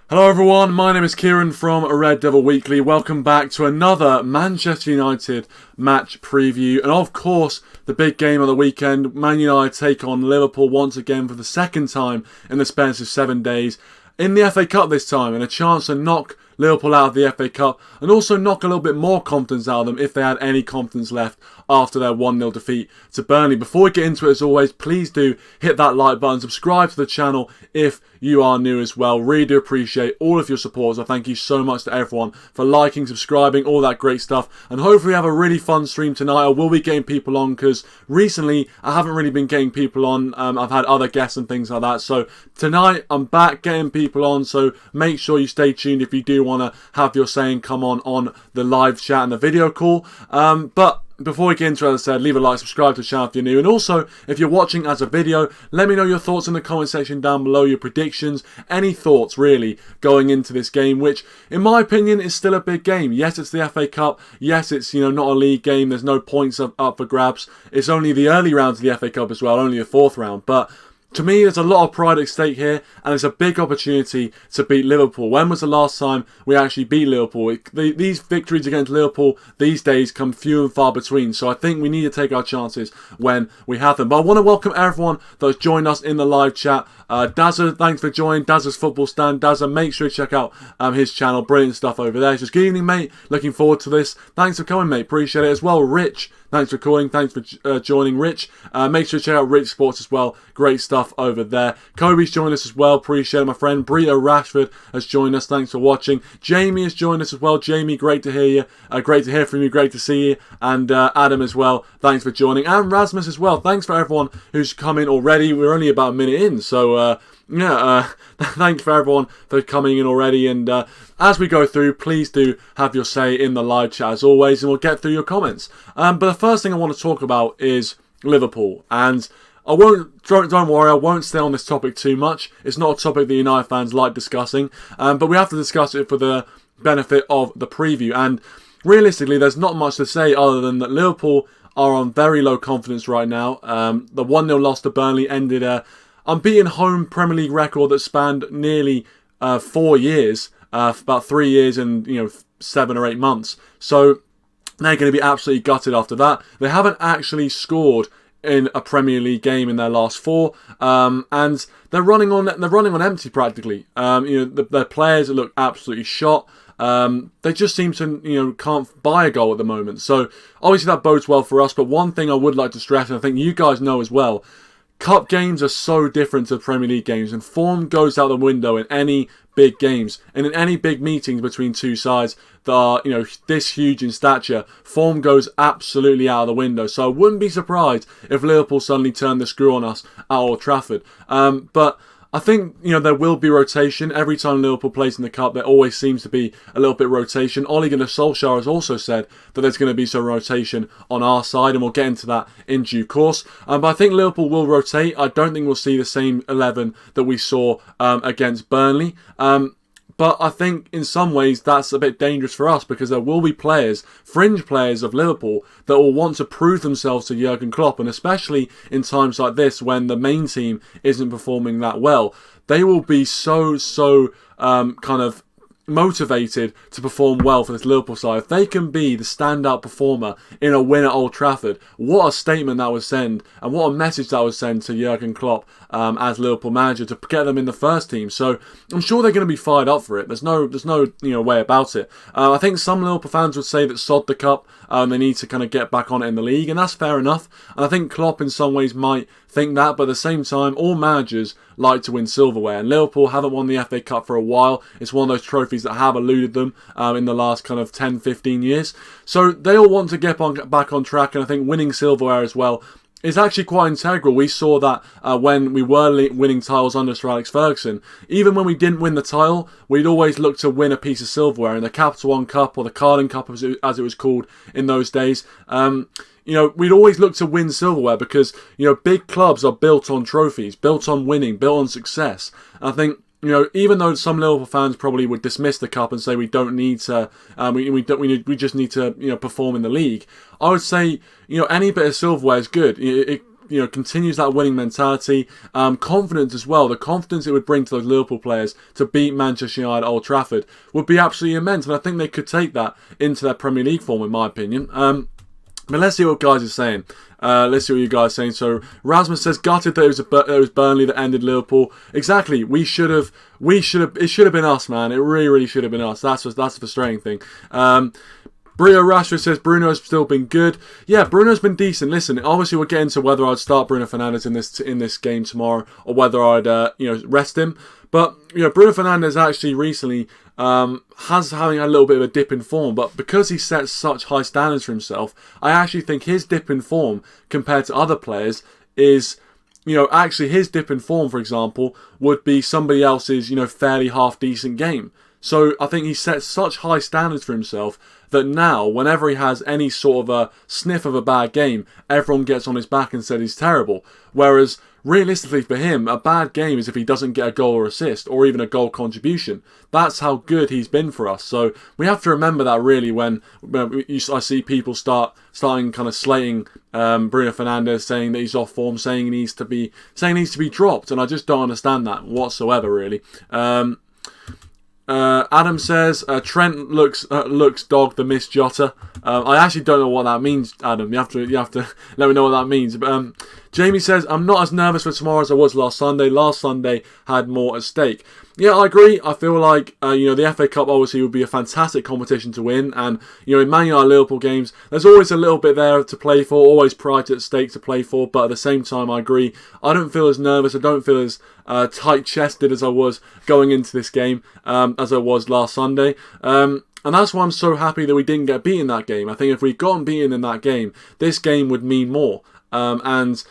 Hello everyone, my name is Kieran from RedDevilWeekly. Welcome back to another Manchester United match preview. And of course, the big game of the weekend, Man United take on Liverpool once again for the second time in the space of 7 days. In the FA Cup this time, and a chance to knock Liverpool out of the FA Cup and also knock a little bit more confidence out of them if they had any confidence left after their 1-0 defeat to Burnley. Before we get into it, as always, please do hit that like button, subscribe to the channel if you are new as well. Really do appreciate all of your support, so thank you so much to everyone for liking, subscribing, all that great stuff, and hopefully have a really fun stream tonight. I will be getting people on because recently I haven't really been getting people on. I've had other guests and things like that, so tonight I'm back getting people on, so make sure you stay tuned if you do want to have your saying come on the live chat and the video call. But before we get into it, as I said, leave a like, subscribe to the channel if you're new, and also, if you're watching as a video, let me know your thoughts in the comment section down below, your predictions, any thoughts really going into this game, which, in my opinion, is still a big game. Yes, it's the FA Cup. Yes, it's, not a league game. There's no points up for grabs. It's only the early rounds of the FA Cup as well, only the fourth round, but to me, there's a lot of pride at stake here, and it's a big opportunity to beat Liverpool. When was the last time we actually beat Liverpool? These victories against Liverpool these days come few and far between, so I think we need to take our chances when we have them. But I want to welcome everyone that has joined us in the live chat. Dazza, thanks for joining. Dazza's Football Stand. Dazza, make sure you check out his channel. Brilliant stuff over there. Just good evening, mate. Looking forward to this. Thanks for coming, mate. Appreciate it as well. Rich, thanks for calling. Thanks for joining, Rich. Make sure to check out Rich Sports as well. Great stuff over there. Kobe's joined us as well. Appreciate it, my friend. Brito Rashford has joined us. Thanks for watching. Jamie has joined us as well. Jamie, great to hear you. Great to hear from you. Great to see you. And Adam as well. Thanks for joining. And Rasmus as well. Thanks for everyone who's come in already. We're only about a minute in, so thanks for everyone for coming in already. And as we go through, please do have your say in the live chat as always, and we'll get through your comments. But the first thing I want to talk about is Liverpool, and don't worry, I won't stay on this topic too much. It's not a topic that United fans like discussing, but we have to discuss it for the benefit of the preview. And realistically, there's not much to say other than that Liverpool are on very low confidence right now. The 1-0 loss to Burnley ended a unbeaten home Premier League record that spanned nearly 4 years, about 3 years and 7 or 8 months. So they're going to be absolutely gutted after that. They haven't actually scored in a Premier League game in their last 4, and they're running on empty practically. Their players look absolutely shot. They just seem to can't buy a goal at the moment. So obviously that bodes well for us. But one thing I would like to stress, and I think you guys know as well, Cup games are so different to Premier League games, and form goes out the window in any big games and in any big meetings between two sides that are this huge in stature. Form goes absolutely out of the window, so I wouldn't be surprised if Liverpool suddenly turned the screw on us at Old Trafford. But I think there will be rotation. Every time Liverpool plays in the Cup, there always seems to be a little bit of rotation. Ole Gunnar Solskjaer has also said that there's going to be some rotation on our side, and we'll get into that in due course. But I think Liverpool will rotate. I don't think we'll see the same 11 that we saw against Burnley. But I think in some ways that's a bit dangerous for us, because there will be players, fringe players of Liverpool, that will want to prove themselves to Jurgen Klopp, and especially in times like this when the main team isn't performing that well, they will be so kind of motivated to perform well for this Liverpool side. If they can be the standout performer in a win at Old Trafford, what a statement that would send, and what a message that would send to Jurgen Klopp as Liverpool manager to get them in the first team. So I'm sure they're going to be fired up for it. There's no way about it. I think some Liverpool fans would say that sod the Cup, they need to kind of get back on it in the league, and that's fair enough. And I think Klopp in some ways might think that, but at the same time, all managers like to win silverware, and Liverpool haven't won the FA Cup for a while. It's one of those trophies that have eluded them in the last kind of 10-15 years. So they all want to get back on track, and I think winning silverware as well is actually quite integral. We saw that when we were winning titles under Sir Alex Ferguson. Even when we didn't win the title, we'd always look to win a piece of silverware in the Capital One Cup, or the Carling Cup as it was called in those days. We'd always look to win silverware because, big clubs are built on trophies, built on winning, built on success. And I think, even though some Liverpool fans probably would dismiss the Cup and say we don't need to, we just need to, perform in the league, I would say, any bit of silverware is good. continues that winning mentality, confidence as well. The confidence it would bring to those Liverpool players to beat Manchester United at Old Trafford would be absolutely immense, and I think they could take that into their Premier League form, in my opinion. But let's see what guys are saying. Let's see what you guys are saying. So Rasmus says, gutted that it was Burnley that ended Liverpool. Exactly. It should have been us, man. It really should have been us. That's the frustrating thing. Brio Rashford says Bruno's still been good. Yeah, Bruno's been decent. Listen, obviously we'll get into whether I'd start Bruno Fernandes in this game tomorrow or whether I'd rest him. But Bruno Fernandes actually recently has having a little bit of a dip in form, but because he sets such high standards for himself, I actually think his dip in form compared to other players is, actually his dip in form, for example, would be somebody else's, fairly half decent game. So I think he sets such high standards for himself that now, whenever he has any sort of a sniff of a bad game, everyone gets on his back and says he's terrible. Whereas, realistically for him, a bad game is if he doesn't get a goal or assist, or even a goal contribution. That's how good he's been for us. So we have to remember that really when I see people starting kind of slating Bruno Fernandes, saying that he's off form, saying he needs to be dropped, and I just don't understand that whatsoever, really. Adam says Trent looks dog the Miss Jota. I actually don't know what that means, Adam. You have to let me know what that means. But Jamie says I'm not as nervous for tomorrow as I was last Sunday. Last Sunday had more at stake. Yeah, I agree. I feel like the FA Cup obviously would be a fantastic competition to win, and in Man United Liverpool games, there's always a little bit there to play for, always pride at stake to play for. But at the same time, I agree. I don't feel as nervous. I don't feel as tight-chested as I was going into this game as I was last Sunday. And that's why I'm so happy that we didn't get beaten that game. I think if we'd gotten beaten in that game, this game would mean more. And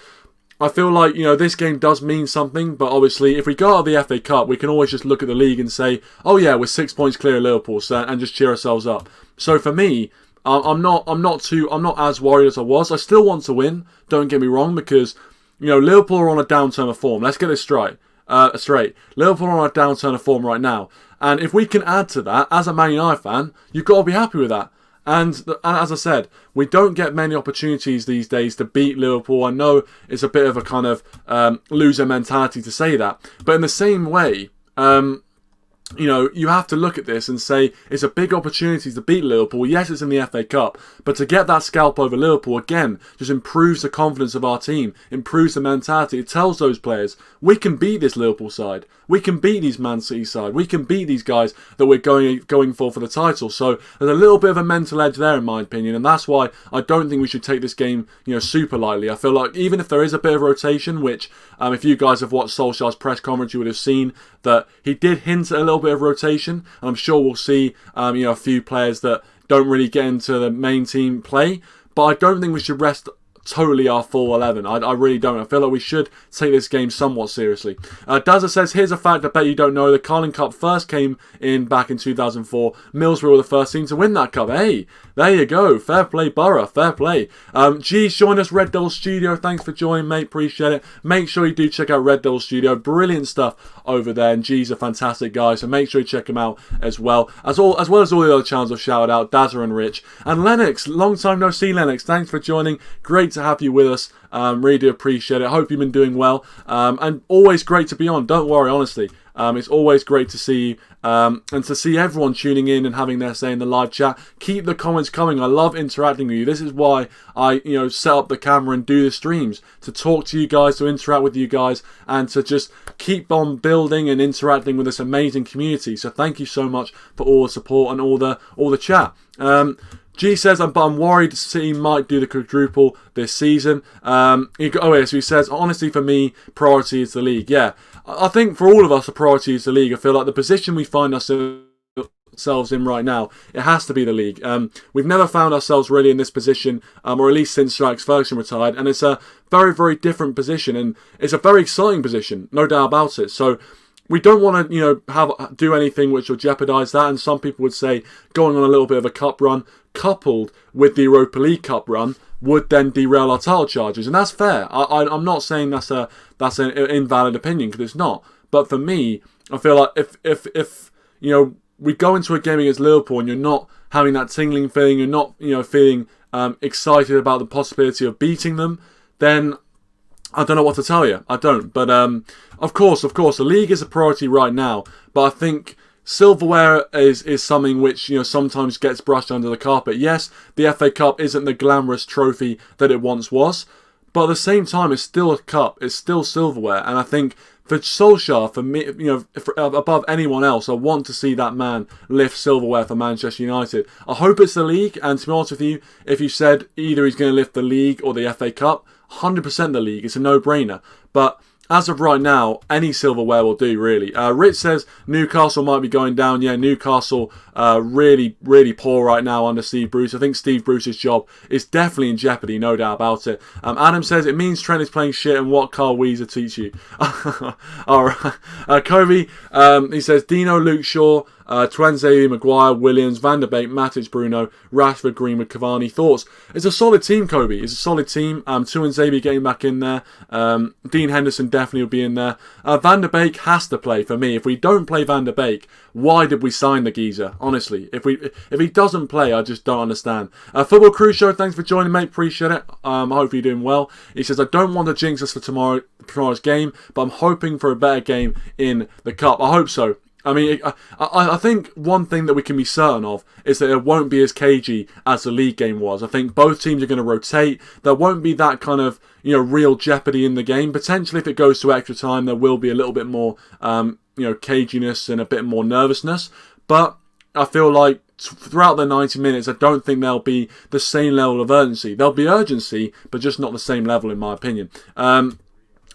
I feel like, this game does mean something, but obviously if we go out of the FA Cup, we can always just look at the league and say, oh yeah, we're 6 points clear of Liverpool, and just cheer ourselves up. So for me, I'm not as worried as I was. I still want to win, don't get me wrong, because, Liverpool are on a downturn of form. Let's get this straight. Liverpool are on a downturn of form right now. And if we can add to that, as a Man United fan, you've got to be happy with that. And as I said, we don't get many opportunities these days to beat Liverpool. I know it's a bit of a kind of loser mentality to say that. But in the same way, you have to look at this and say it's a big opportunity to beat Liverpool. Yes, it's in the FA Cup, but to get that scalp over Liverpool, again, just improves the confidence of our team, improves the mentality. It tells those players, we can beat this Liverpool side. We can beat these Man City side. We can beat these guys that we're going for the title. So there's a little bit of a mental edge there, in my opinion, and that's why I don't think we should take this game, super lightly. I feel like even if there is a bit of rotation, which if you guys have watched Solskjaer's press conference, you would have seen that he did hint at a little bit of rotation. And I'm sure we'll see, a few players that don't really get into the main team play. But I don't think we should rest totally our full 11. I really don't. I feel like we should take this game somewhat seriously. Dazza says, here's a fact I bet you don't know. The Carling Cup first came in back in 2004. Middlesbrough were the first team to win that cup. Hey, there you go. Fair play, Borough. Fair play. G's joined us, Red Devil Studio. Thanks for joining, mate. Appreciate it. Make sure you do check out Red Devil Studio. Brilliant stuff over there. And G's a fantastic guy, so make sure you check him out as well. As well as all the other channels I've shouted out. Dazza and Rich. And Lennox. Long time no see, Lennox. Thanks for joining. Great to have you with us. Really do appreciate it. Hope you've been doing well. And always great to be on. Don't worry, honestly. It's always great to see you and to see everyone tuning in and having their say in the live chat. Keep the comments coming. I love interacting with you. This is why I set up the camera and do the streams, to talk to you guys, to interact with you guys, and to just keep on building and interacting with this amazing community. So thank you so much for all the support and all the chat. G says, but I'm worried City might do the quadruple this season. So he says, honestly, for me, priority is the league. Yeah, I think for all of us, the priority is the league. I feel like the position we find ourselves in right now, it has to be the league. We've never found ourselves really in this position, or at least since Sir Alex Ferguson retired, and it's a very, very different position, and it's a very exciting position, no doubt about it. So we don't want to, do anything which will jeopardise that, and some people would say going on a little bit of a cup run, coupled with the Europa League Cup run, would then derail our title charges, and that's fair. I'm not saying that's an invalid opinion, because it's not. But for me, I feel like if we go into a game against Liverpool and you're not having that tingling feeling, you're not feeling excited about the possibility of beating them, then I don't know what to tell you. I don't. But of course, the league is a priority right now. But I think silverware is something which, sometimes gets brushed under the carpet. Yes, the FA Cup isn't the glamorous trophy that it once was, but at the same time, it's still a cup. It's still silverware, and I think for Solskjaer, for me, above anyone else, I want to see that man lift silverware for Manchester United. I hope it's the league, and to be honest with you, if you said either he's going to lift the league or the FA Cup, 100% the league. It's a no-brainer. But as of right now, any silverware will do, really. Rich says Newcastle might be going down. Yeah, Newcastle really, really poor right now under Steve Bruce. I think Steve Bruce's job is definitely in jeopardy, no doubt about it. Adam says it means Trent is playing shit, and what Carl Weezer teach you. All right. Kobe, he says Dino, Luke Shaw, Tuanzebe, Maguire, Williams, Van der Beek, Matic, Bruno, Rashford, Greenwood, Cavani. Thoughts? It's a solid team, Kobe. It's a solid team. Tuanzebe getting back in there. Dean Henderson definitely will be in there. Van der Beek has to play for me. If we don't play Van der Beek, why did we sign the geezer? Honestly, if he doesn't play, I just don't understand. Football Crew Show, thanks for joining, mate. Appreciate it. I hope you're doing well. He says, I don't want to jinx us for tomorrow's game, but I'm hoping for a better game in the cup. I hope so. I mean, I think one thing that we can be certain of is that it won't be as cagey as the league game was. I think both teams are going to rotate. There won't be that kind of, real jeopardy in the game. Potentially, if it goes to extra time, there will be a little bit more, caginess and a bit more nervousness. But I feel like throughout the 90 minutes, I don't think there'll be the same level of urgency. There'll be urgency, but just not the same level, in my opinion.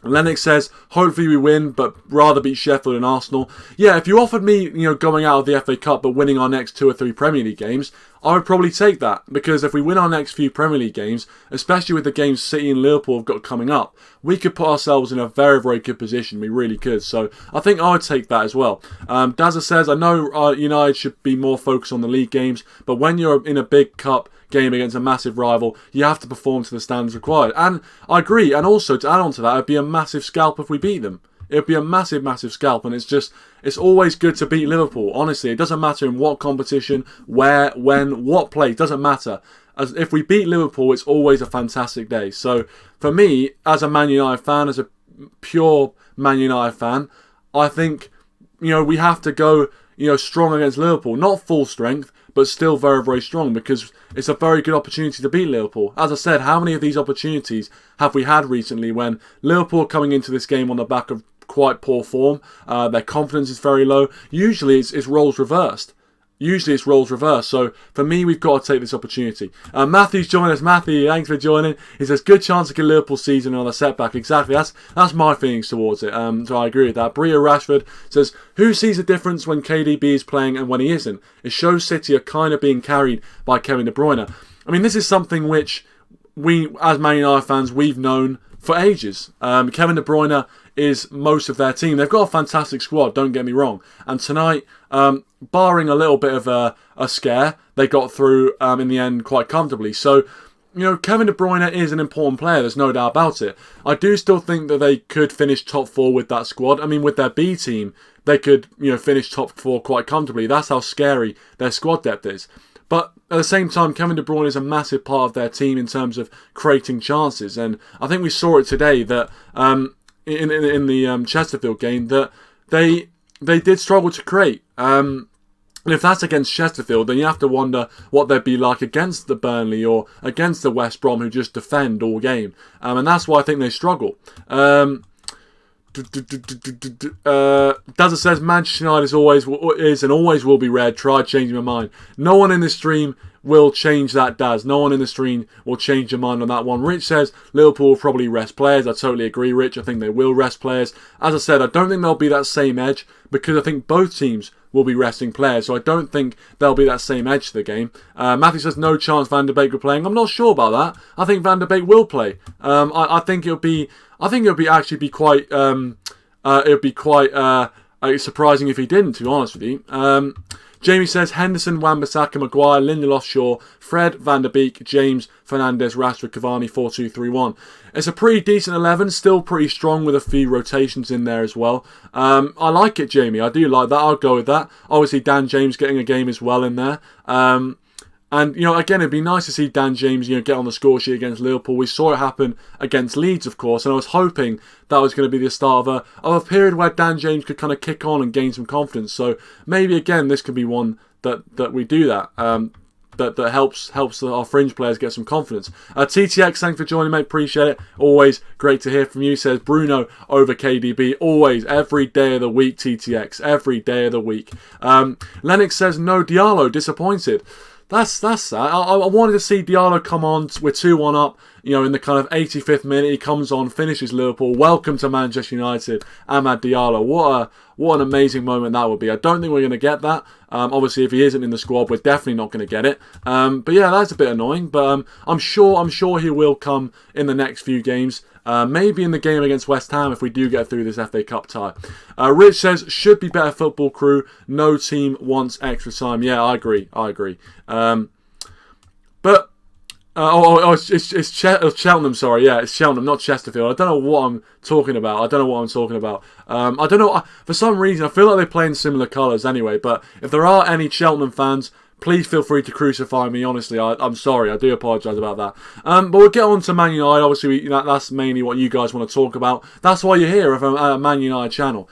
Lennox says, hopefully we win, but rather beat Sheffield and Arsenal. Yeah, if you offered me, going out of the FA Cup but winning our next 2 or 3 Premier League games, I would probably take that. Because if we win our next few Premier League games, especially with the games City and Liverpool have got coming up, we could put ourselves in a very, very good position. We really could. So I think I would take that as well. Dazza says, I know United should be more focused on the league games, but when you're in a big cup game against a massive rival, you have to perform to the standards required. And I agree. And also, to add on to that, it'd be a massive scalp if we beat them. It'd be a massive, massive scalp. And it's always good to beat Liverpool. Honestly, it doesn't matter in what competition, where, when, what play. It doesn't matter. As if we beat Liverpool, it's always a fantastic day. So for me, as a Man United fan, as a pure Man United fan, I think, we have to go, strong against Liverpool. Not full strength, but still very, very strong, because it's a very good opportunity to beat Liverpool. As I said, how many of these opportunities have we had recently when Liverpool coming into this game on the back of quite poor form, their confidence is very low. Usually it's roles reversed. So for me, we've got to take this opportunity. Matthew's joining us. Matthew, thanks for joining. He says, good chance to get Liverpool season on a setback. Exactly. That's my feelings towards it. So I agree with that. Bria Rashford says, who sees the difference when KDB is playing and when he isn't? It shows City are kind of being carried by Kevin De Bruyne. I mean, this is something which we, as Man United fans, we've known for ages. Kevin De Bruyne is most of their team. They've got a fantastic squad, don't get me wrong. And tonight, barring a little bit of a scare, they got through in the end quite comfortably. So, Kevin De Bruyne is an important player, there's no doubt about it. I do still think that they could finish top 4 with that squad. I mean, with their B team, they could, finish top 4 quite comfortably. That's how scary their squad depth is. But at the same time, Kevin De Bruyne is a massive part of their team in terms of creating chances. And I think we saw it today that in the Chesterfield game that they did struggle to create. And if that's against Chesterfield, then you have to wonder what they'd be like against the Burnley or against the West Brom, who just defend all game. And that's why I think they struggle. Dazza says Manchester United is and always will be red. Try changing my mind. No one in this stream will change that, Daz. No one in the stream will change your mind on that one. Rich says Liverpool will probably rest players. I totally agree, Rich. I think they will rest players. As I said, I don't think there'll be that same edge because I think both teams will be resting players. So I don't think there'll be that same edge to the game. Matthew says no chance Van der Beek will playing. I'm not sure about that. I think Van der Beek will play. I think it'll be quite surprising if he didn't, to be honest with you. Jamie says Henderson, Wan-Bissaka, Maguire, Lindelof, Shaw, Fred, Van der Beek, James, Fernandes, Rashford, Cavani, 4-2-3-1. It's a pretty decent 11, still pretty strong with a few rotations in there as well. I like it, Jamie. I do like that. I'll go with that. Obviously, Dan James getting a game as well in there. And, again, it'd be nice to see Dan James, get on the score sheet against Liverpool. We saw it happen against Leeds, of course, and I was hoping that was going to be the start of a period where Dan James could kind of kick on and gain some confidence. So maybe, again, this could be one that we do that. That helps our fringe players get some confidence. TTX, thanks for joining, mate. Appreciate it. Always great to hear from you. Says Bruno over KDB. Always, every day of the week, TTX. Every day of the week. Lennox says, no Diallo, disappointed. That's sad. I wanted to see Diallo come on. We're 2-1 up. In the kind of 85th minute, he comes on, finishes Liverpool. Welcome to Manchester United, Amad Diallo. What an amazing moment that would be. I don't think we're going to get that. Obviously, if he isn't in the squad, we're definitely not going to get it. But yeah, that's a bit annoying. But I'm sure he will come in the next few games. Maybe in the game against West Ham if we do get through this FA Cup tie. Rich says, should be better football crew. No team wants extra time. Yeah, I agree. It's Cheltenham, sorry. Yeah, it's Cheltenham, not Chesterfield. I don't know what I'm talking about. I don't know. For some reason, I feel like they play in similar colours anyway. But if there are any Cheltenham fans, please feel free to crucify me. Honestly, I'm sorry. I do apologise about that. But we'll get on to Man United. Obviously, that's mainly what you guys want to talk about. That's why you're here at a Man United channel.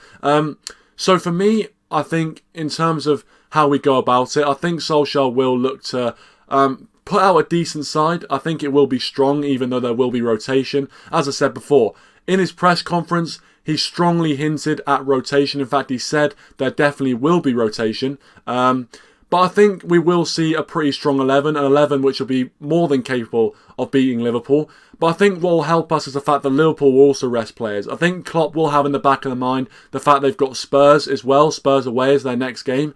So for me, I think in terms of how we go about it, I think Solskjaer will look to put out a decent side. I think it will be strong, even though there will be rotation. As I said before, in his press conference, he strongly hinted at rotation. In fact, he said there definitely will be rotation. But I think we will see a pretty strong 11, an 11 which will be more than capable of beating Liverpool. But I think what will help us is the fact that Liverpool will also rest players. I think Klopp will have in the back of the mind the fact they've got Spurs as well. Spurs away as their next game.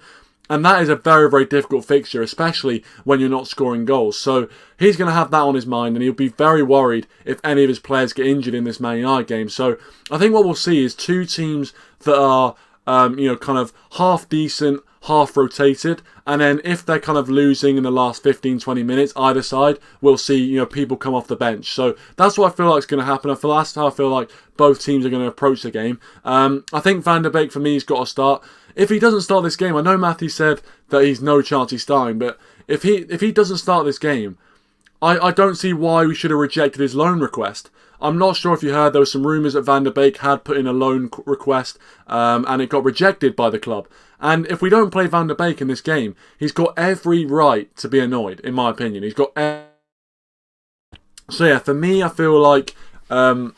And that is a very, very difficult fixture, especially when you're not scoring goals. So he's going to have that on his mind, and he'll be very worried if any of his players get injured in this Man United game. So I think what we'll see is two teams that are, kind of half decent, half rotated. And then if they're kind of losing in the last 15, 20 minutes, either side, we'll see, people come off the bench. So that's what I feel like is going to happen. That's how I feel like both teams are going to approach the game. I think Van der Beek, for me, has got to start. If he doesn't start this game, I know Matthew said that he's no chance he's starting, but if he doesn't start this game, I don't see why we should have rejected his loan request. I'm not sure if you heard, there were some rumours that Van der Beek had put in a loan request and it got rejected by the club. And if we don't play Van der Beek in this game, he's got every right to be annoyed, in my opinion. So yeah, for me, I feel like we're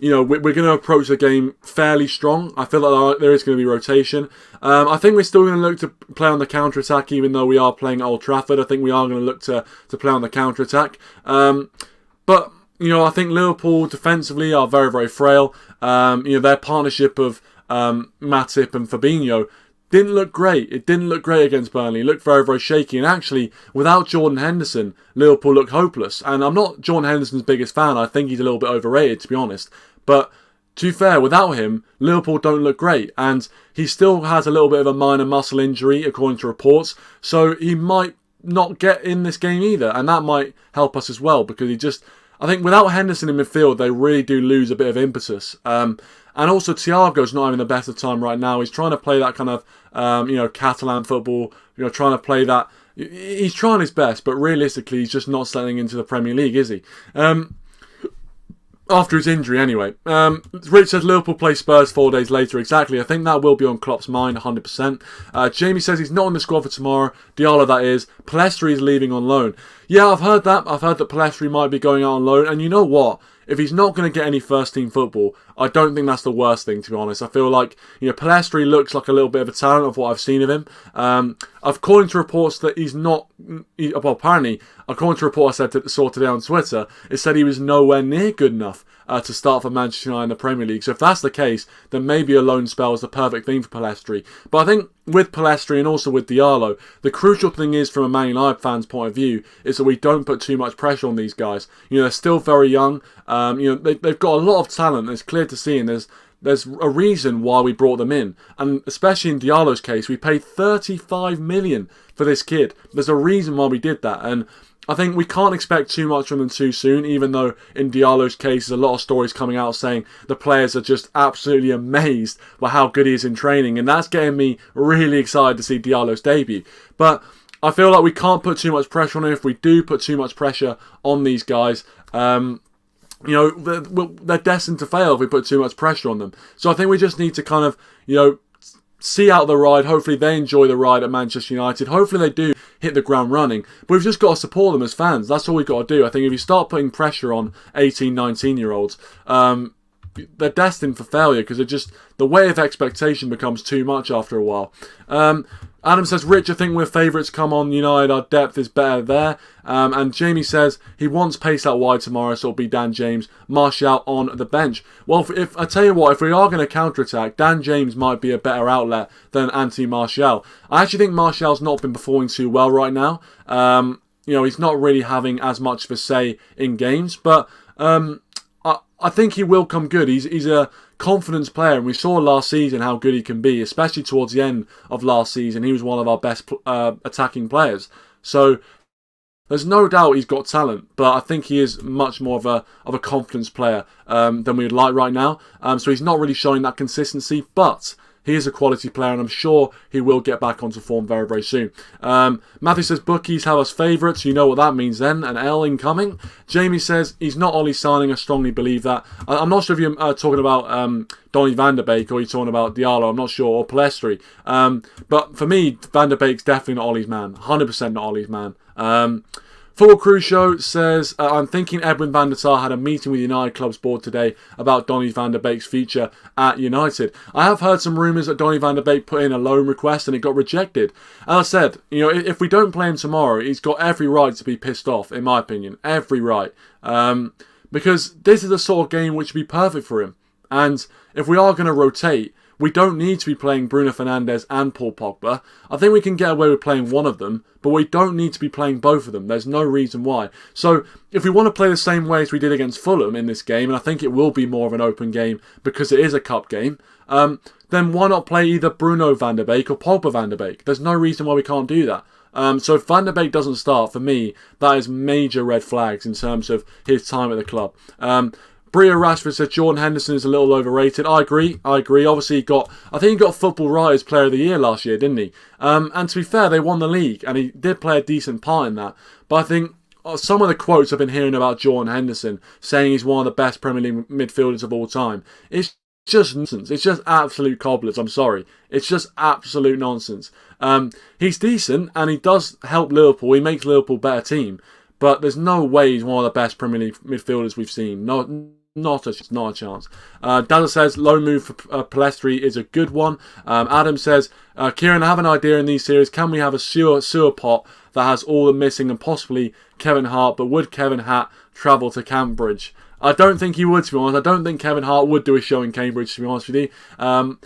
going to approach the game fairly strong. I feel like there is going to be rotation. I think we're still going to look to play on the counter-attack, even though we are playing at Old Trafford. I think we are going to look to play on the counter-attack. But I think Liverpool defensively are very, very frail. Their partnership of Matip and Fabinho didn't look great. It didn't look great against Burnley. It looked very, very shaky. And actually, without Jordan Henderson, Liverpool looked hopeless. And I'm not Jordan Henderson's biggest fan. I think he's a little bit overrated, to be honest. But to be fair, without him, Liverpool don't look great. And he still has a little bit of a minor muscle injury, according to reports. So he might not get in this game either. And that might help us as well. Because I think without Henderson in midfield, they really do lose a bit of impetus. And also, Thiago's not having the best of time right now. He's trying to play that kind of, Catalan football. Trying to play that. He's trying his best, but realistically, he's just not settling into the Premier League, is he? After his injury, anyway. Rich says Liverpool play Spurs 4 days later. Exactly. I think that will be on Klopp's mind, 100%. Jamie says he's not in the squad for tomorrow. Diallo, that is. Palestri is leaving on loan. Yeah, I've heard that. I've heard that Palestri might be going out on loan. And you know what? If he's not going to get any first-team football, I don't think that's the worst thing, to be honest. I feel like, Palestri looks like a little bit of a talent of what I've seen of him. According to reports that he's not... apparently, according to a report I saw today on Twitter, it said he was nowhere near good enough to start for Manchester United in the Premier League. So if that's the case, then maybe a loan spell is the perfect thing for Palestri. But I think with Palestri and also with Diallo, the crucial thing is, from a Man United fan's point of view, is that we don't put too much pressure on these guys. They're still very young. They've got a lot of talent. It's clear to see, and there's a reason why we brought them in. And especially in Diallo's case, we paid 35 million for this kid. There's a reason why we did that. And I think we can't expect too much from them too soon, even though in Diallo's case, there's a lot of stories coming out saying the players are just absolutely amazed by how good he is in training. And that's getting me really excited to see Diallo's debut. But I feel like we can't put too much pressure on him. If we do put too much pressure on these guys, they're destined to fail if we put too much pressure on them. So I think we just need to kind of, see out the ride. Hopefully they enjoy the ride at Manchester United. Hopefully they do hit the ground running. But we've just got to support them as fans. That's all we've got to do. I think if you start putting pressure on 18, 19-year-olds, they're destined for failure because the weight of expectation becomes too much after a while. Adam says, Rich, I think we're favourites. Come on, United, our depth is better there. And Jamie says he wants pace out wide tomorrow, so it'll be Dan James, Martial on the bench. Well, if I tell you what, if we are going to counter-attack, Dan James might be a better outlet than Anthony Martial. I actually think Martial's not been performing too well right now. He's not really having as much of a say in games, but I think he will come good. He's a confidence player, and we saw last season how good he can be, especially towards the end of last season. He was one of our best attacking players. So there's no doubt he's got talent, but I think he is much more of a confidence player than we would like right now. So he's not really showing that consistency, but he is a quality player, and I'm sure he will get back onto form very, very soon. Matthew says, bookies have us favourites. You know what that means then. An L incoming. Jamie says, he's not Ollie signing. I strongly believe that. I'm not sure if you're talking about Donny van de Beek or you're talking about Diallo. I'm not sure. Or Palestri. But for me, Van de Beek's definitely not Ollie's man. 100% not Ollie's man. Football Crew Show says, I'm thinking Edwin van der Sar had a meeting with United Club's board today about Donny van der Beek's future at United. I have heard some rumours that Donny van der Beek put in a loan request and it got rejected. As I said, if we don't play him tomorrow, he's got every right to be pissed off, in my opinion. Every right. Because this is the sort of game which would be perfect for him. And if we are going to rotate, we don't need to be playing Bruno Fernandes and Paul Pogba. I think we can get away with playing one of them, but we don't need to be playing both of them. There's no reason why. So if we want to play the same way as we did against Fulham in this game, and I think it will be more of an open game because it is a cup game, then why not play either Bruno van der Beek or Pogba van der Beek? There's no reason why we can't do that. So if Van der Beek doesn't start, for me, that is major red flags in terms of his time at the club. Bria Rashford said Jordan Henderson is a little overrated. I agree. Obviously, he got Football Writers Player of the Year last year, didn't he? And to be fair, they won the league, and he did play a decent part in that. But I think some of the quotes I've been hearing about Jordan Henderson, saying he's one of the best Premier League midfielders of all time, it's just nonsense. It's just absolute cobblers. I'm sorry. It's just absolute nonsense. He's decent, and he does help Liverpool. He makes Liverpool a better team. But there's no way he's one of the best Premier League midfielders we've seen. Not a chance. Dada says low move for Palestri is a good one. Adam says, Kieran, I have an idea in these series. Can we have a sewer pot that has all the missing and possibly Kevin Hart? But would Kevin Hart travel to Cambridge? I don't think he would, to be honest. I don't think Kevin Hart would do a show in Cambridge, to be honest with you.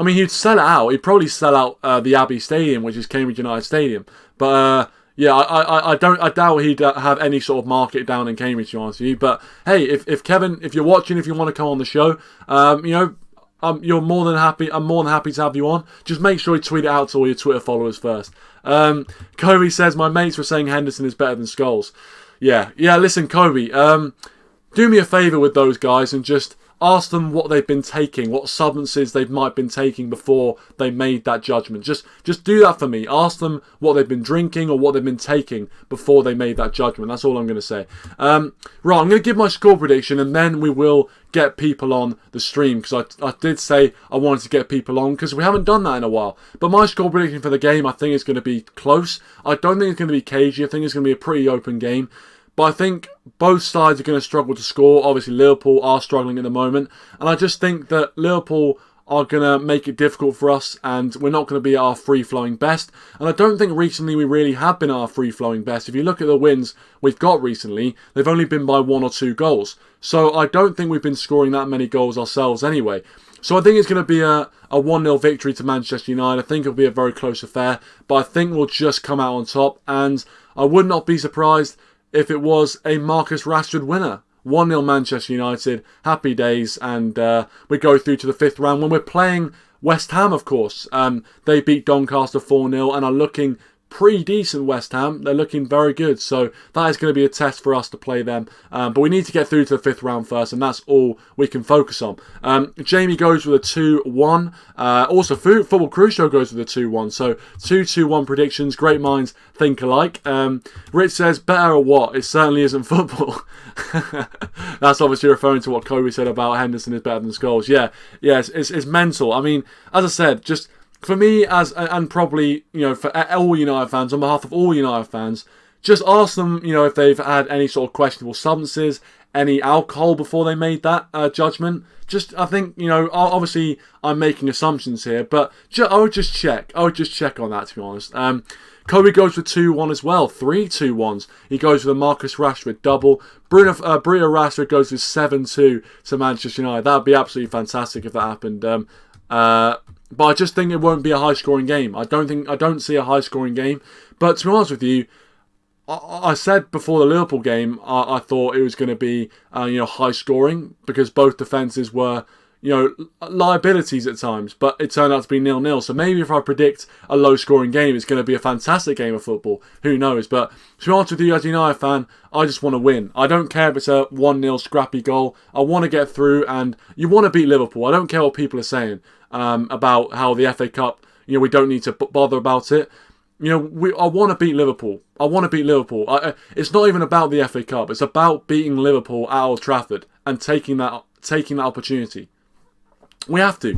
He'd sell it out. He'd probably sell out the Abbey Stadium, which is Cambridge United Stadium. But yeah, I doubt he'd have any sort of market down in Cambridge, to be honest with you. But hey, if Kevin, if you're watching, if you want to come on the show, you're more than happy. I'm more than happy to have you on. Just make sure you tweet it out to all your Twitter followers first. Kobe says my mates were saying Henderson is better than Scholes. Yeah. Listen, Kobe, do me a favour with those guys and just ask them what they've been taking, what substances they might have been taking before they made that judgment. Just do that for me. Ask them what they've been drinking or what they've been taking before they made that judgment. That's all I'm going to say. Right, I'm going to give my score prediction and then we will get people on the stream because I did say I wanted to get people on because we haven't done that in a while. But my score prediction for the game I think is going to be close. I don't think it's going to be cagey. I think it's going to be a pretty open game. But I think both sides are going to struggle to score. Obviously, Liverpool are struggling at the moment. And I just think that Liverpool are going to make it difficult for us and we're not going to be at our free-flowing best. And I don't think recently we really have been at our free-flowing best. If you look at the wins we've got recently, they've only been by 1 or 2 goals. So I don't think we've been scoring that many goals ourselves anyway. So I think it's going to be a 1-0 victory to Manchester United. I think it'll be a very close affair. But I think we'll just come out on top. And I would not be surprised if it was a Marcus Rashford winner. 1-0 Manchester United, happy days, and we go through to the 5th round when we're playing West Ham, of course. They beat Doncaster 4-0 and are looking pretty decent West Ham. They're looking very good. So that is going to be a test for us to play them. But we need to get through to the 5th round first, and that's all we can focus on. Jamie goes with a 2-1. Also, Football Crucial goes with a 2-1. So 2-2-1 predictions. Great minds think alike. Rich says, better or what? It certainly isn't football. That's obviously referring to what Kobe said about Henderson is better than Scholes. Yeah, it's mental. I mean, as I said, just for me, and probably, for all United fans, on behalf of all United fans, just ask them, if they've had any sort of questionable substances, any alcohol before they made that judgment. I think, obviously I'm making assumptions here, but I would just check. I would just check on that, to be honest. Kobe goes with 2-1 as well. 3 2-1s. He goes with a Marcus Rashford double. Brio Rashford goes with 7-2 to Manchester United. That would be absolutely fantastic if that happened. But I just think it won't be a high-scoring game. I don't see a high-scoring game. But to be honest with you, I said before the Liverpool game, I thought it was going to be high-scoring because both defences were liabilities at times, but it turned out to be 0-0. So maybe if I predict a low-scoring game, it's going to be a fantastic game of football. Who knows? But to be honest with you, as a United fan, I just want to win. I don't care if it's a 1-0 scrappy goal. I want to get through, and you want to beat Liverpool. I don't care what people are saying about how the FA Cup, we don't need to bother about it. I want to beat Liverpool. I want to beat Liverpool. It's not even about the FA Cup. It's about beating Liverpool at Old Trafford and taking that opportunity. We have to.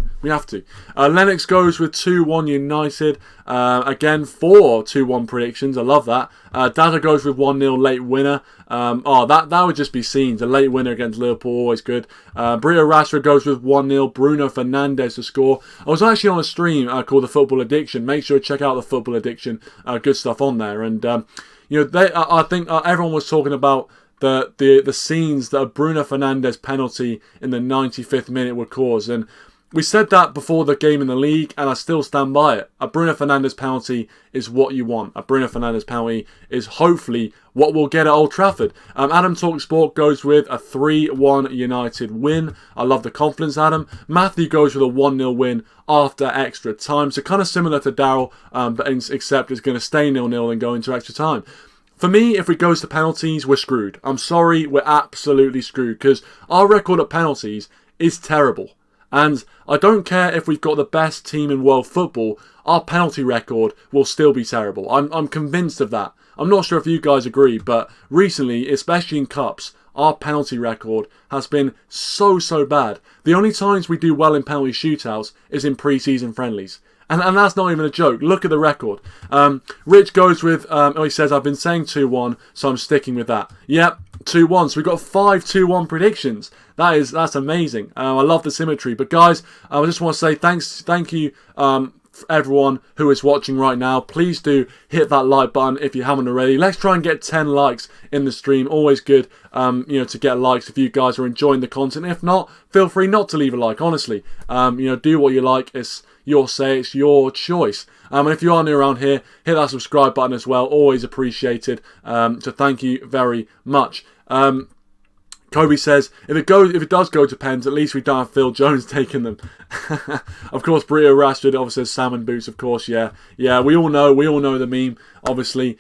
Lennox goes with 2-1 United. Again, 4 2-1 predictions. I love that. Dada goes with 1-0 late winner. That would just be scenes. A late winner against Liverpool, always good. Brio Rashford goes with 1-0. Bruno Fernandes to score. I was actually on a stream called The Football Addiction. Make sure to check out The Football Addiction. Good stuff on there. And, I think everyone was talking about the scenes that a Bruno Fernandes penalty in the 95th minute would cause. And we said that before the game in the league, and I still stand by it. A Bruno Fernandes penalty is what you want. A Bruno Fernandes penalty is hopefully what we'll get at Old Trafford. Adam Talksport goes with a 3-1 United win. I love the confidence, Adam. Matthew goes with a 1-0 win after extra time. So kind of similar to Daryl, but except it's going to stay 0-0 and go into extra time. For me, if it goes to penalties, we're screwed. I'm sorry, we're absolutely screwed because our record at penalties is terrible. And I don't care if we've got the best team in world football, our penalty record will still be terrible. I'm convinced of that. I'm not sure if you guys agree, but recently, especially in cups, our penalty record has been so bad. The only times we do well in penalty shootouts is in pre-season friendlies. And that's not even a joke. Look at the record. Rich goes with, he says, I've been saying 2-1, so I'm sticking with that. Yep, 2-1. So we've got 5 2-1 predictions. That's amazing. I love the symmetry. But guys, I just want to say thank you everyone who is watching right now. Please do hit that like button if you haven't already. Let's try and get 10 likes in the stream. Always good to get likes if you guys are enjoying the content. If not, feel free not to leave a like, honestly. Do what you like. It's your say, it's your choice. And if you are new around here, hit that subscribe button as well. Always appreciated. So thank you very much. Kobe says, if it does go to pens, at least we don't have Phil Jones taking them. Of course, Brio Rashford obviously says salmon boots, of course, yeah. Yeah, we all know the meme, obviously.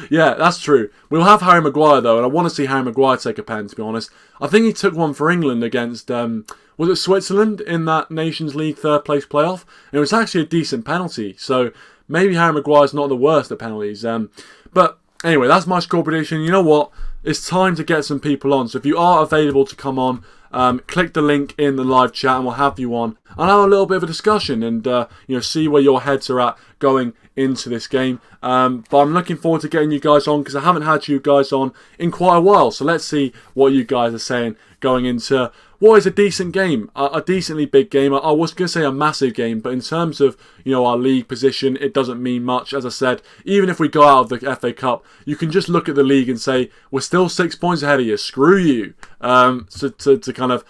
Yeah, that's true. We'll have Harry Maguire, though, and I want to see Harry Maguire take a pen, to be honest. I think he took one for England against, was it Switzerland in that Nations League third place playoff? And it was actually a decent penalty, so maybe Harry Maguire's not the worst at penalties. But anyway, that's my score prediction. You know what? It's time to get some people on. So if you are available to come on, click the link in the live chat and we'll have you on. I'll have a little bit of a discussion and see where your heads are at going into this game. But I'm looking forward to getting you guys on because I haven't had you guys on in quite a while. So let's see what you guys are saying going into what is a decent game, a decently big game. I was going to say a massive game, but in terms of our league position, it doesn't mean much. As I said, even if we go out of the FA Cup, you can just look at the league and say we're still 6 points ahead of you. Screw you. To kind of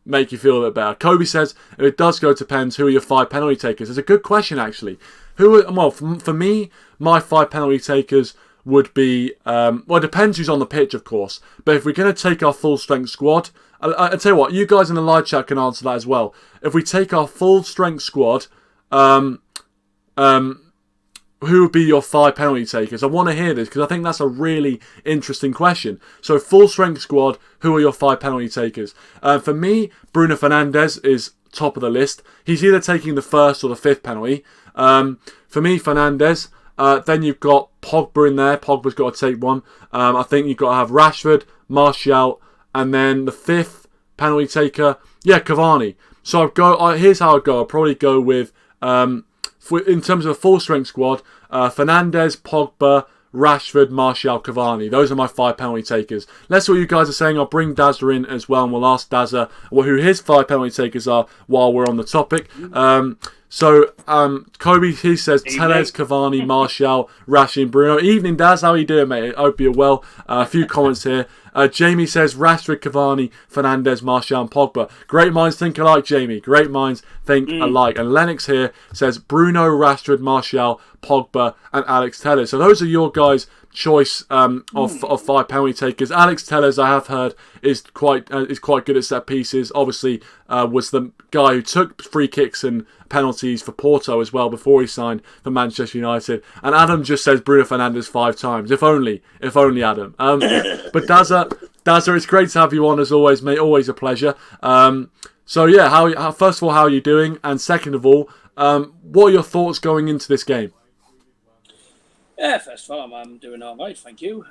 make you feel a bit better. Kobe says if it does go to pens, who are your 5 penalty takers? It's a good question actually. For me, my 5 penalty takers would be it depends who's on the pitch, of course. But if we're going to take our full strength squad, I'll tell you what, you guys in the live chat can answer that as well. If we take our full strength squad, who would be your 5 penalty takers? I want to hear this because I think that's a really interesting question. So, full strength squad, who are your 5 penalty takers? For me, Bruno Fernandes is top of the list. He's either taking the first or the 5th penalty. For me, Fernandes. Then you've got Pogba in there. Pogba's got to take one. I think you've got to have Rashford, Martial, and then the 5th penalty taker, Cavani. So here's how I'd go. I'll probably go with, in terms of a full strength squad, Fernandes, Pogba, Rashford, Martial, Cavani. Those are my 5 penalty takers. Let's see what you guys are saying. I'll bring Dazza in as well, and we'll ask Dazza who his 5 penalty takers are while we're on the topic. Kobe, he says Tellez, Cavani, Martial, Rashford, and Bruno. Evening, Daz. How are you doing, mate? I hope you're well. A few comments here. Jamie says Rashford, Cavani, Fernandes, Martial, and Pogba. Great minds think alike, Jamie. Great minds think alike. And Lennox here says Bruno, Rashford, Martial, Pogba, and Alex Tellez. So those are your guys' choice of 5 penalty takers. Alex Tellez, I have heard, is quite good at set pieces. Obviously, was the guy who took free kicks and penalties for Porto as well before he signed for Manchester United. And Adam just says Bruno Fernandes 5 times. If only Adam. But Dazza, it's great to have you on as always, mate. Always a pleasure. First of all, how are you doing? And second of all, what are your thoughts going into this game? Yeah, first of all, I'm doing all right, thank you.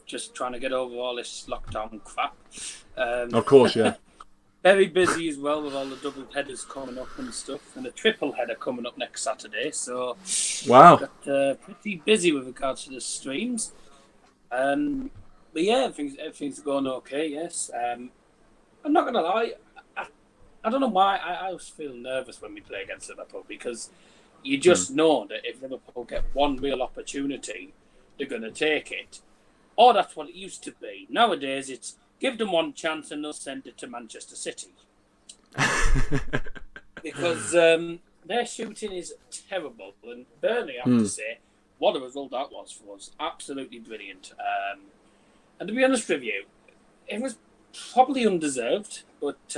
Just trying to get over all this lockdown crap. Of course, yeah. Very busy as well with all the double headers coming up and stuff, and a triple header coming up next Saturday. So, wow, got pretty busy with regards to the streams. But yeah, everything's going okay. Yes, I'm not gonna lie. I don't know why I always feel nervous when we play against Liverpool because you just know that if Liverpool get one real opportunity, they're going to take it. Or that's what it used to be. Nowadays, it's give them one chance and they'll send it to Manchester City. Because their shooting is terrible. And Burnley, I have to say, what a result that was for us. Absolutely brilliant. And to be honest with you, it was probably undeserved, but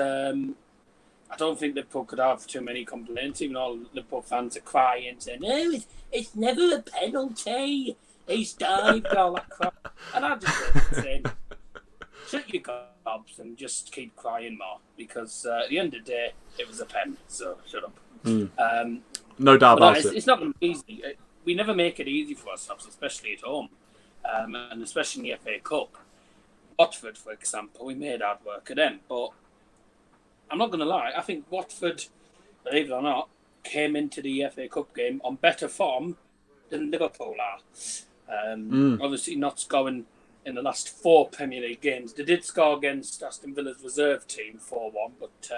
I don't think Liverpool could have too many complaints. Even all Liverpool fans are crying, saying, "No, it's never a penalty. He's dived," all that crap. And I just saying, shut your gobs and just keep crying more. Because at the end of the day, it was a pen. So shut up. No doubt about it. It's not going to be easy. We never make it easy for ourselves, especially at home. And especially in the FA Cup. Watford, for example, we made hard work of them. But I'm not going to lie, I think Watford, believe it or not, came into the FA Cup game on better form than Liverpool are. Obviously not scoring in the last 4 Premier League games. They did score against Aston Villa's reserve team 4-1, but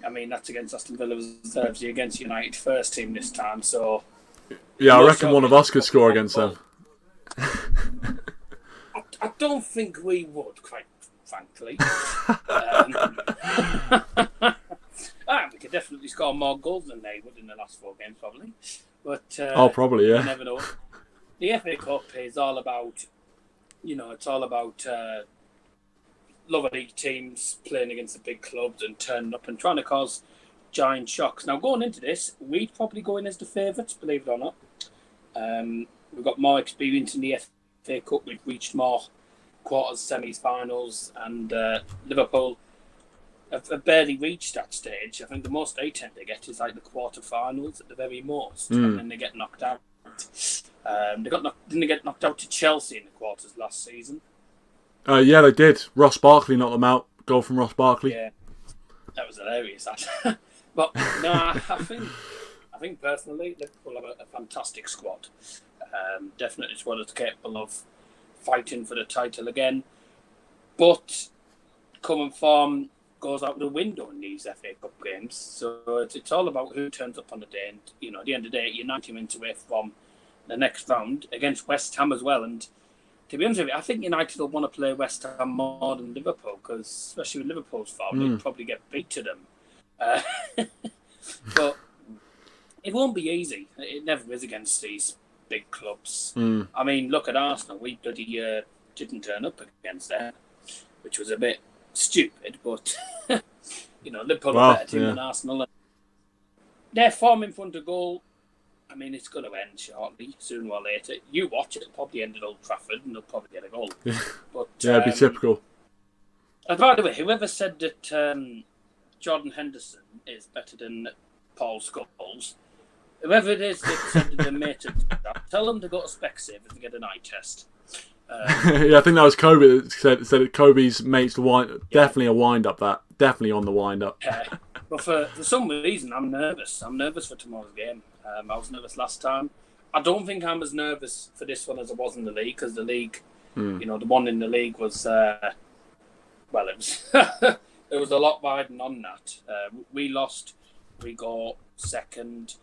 that's against Aston Villa's reserves, against United first team this time, so... Yeah, I reckon one of us could score against them. I don't think we would, quite frankly. We could definitely score more goals than they would in the last 4 games, probably. But probably, yeah. You never know. The FA Cup is all about, it's all about lower league teams playing against the big clubs and turning up and trying to cause giant shocks. Now, going into this, we'd probably go in as the favourites, believe it or not. We've got more experience in the FA Cup. We've reached more quarters, semis, finals, and Liverpool have barely reached that stage. I think the most they tend to get is like the quarter-finals at the very most, and then they get knocked out. Didn't they get knocked out to Chelsea in the quarters last season? Yeah, they did. Ross Barkley knocked them out. Goal from Ross Barkley. Yeah, that was hilarious. But no, I think personally, Liverpool have a fantastic squad. Definitely a squad that's capable of fighting for the title again. But current form goes out the window in these FA Cup games. So it's all about who turns up on the day. And, at the end of the day, you're 90 minutes away from the next round against West Ham as well. And to be honest with you, I think United will want to play West Ham more than Liverpool, because especially with Liverpool's form, they'll probably get beat to them. But it won't be easy. It never is against these big clubs. I mean, look at Arsenal. We bloody didn't turn up against them, which was a bit stupid. But Liverpool are a better team than Arsenal. And their form in front of goal, I mean, it's going to end shortly, sooner or later. You watch it, it'll probably end at Old Trafford and they'll probably get a goal. But, yeah, it'd be typical. And by the way, whoever said that Jordan Henderson is better than Paul Scholes, whoever it is that said that they're mates, tell them to go to Specsavers and get an eye test. Yeah, I think that was Kobe that said that Kobe's mates definitely a wind up. Definitely on the wind up. But for some reason, I'm nervous. I'm nervous for tomorrow's game. I was nervous last time. I don't think I'm as nervous for this one as I was in the league, because the league, the one in the league was, it was it was a lot riding on that. We lost, we go second.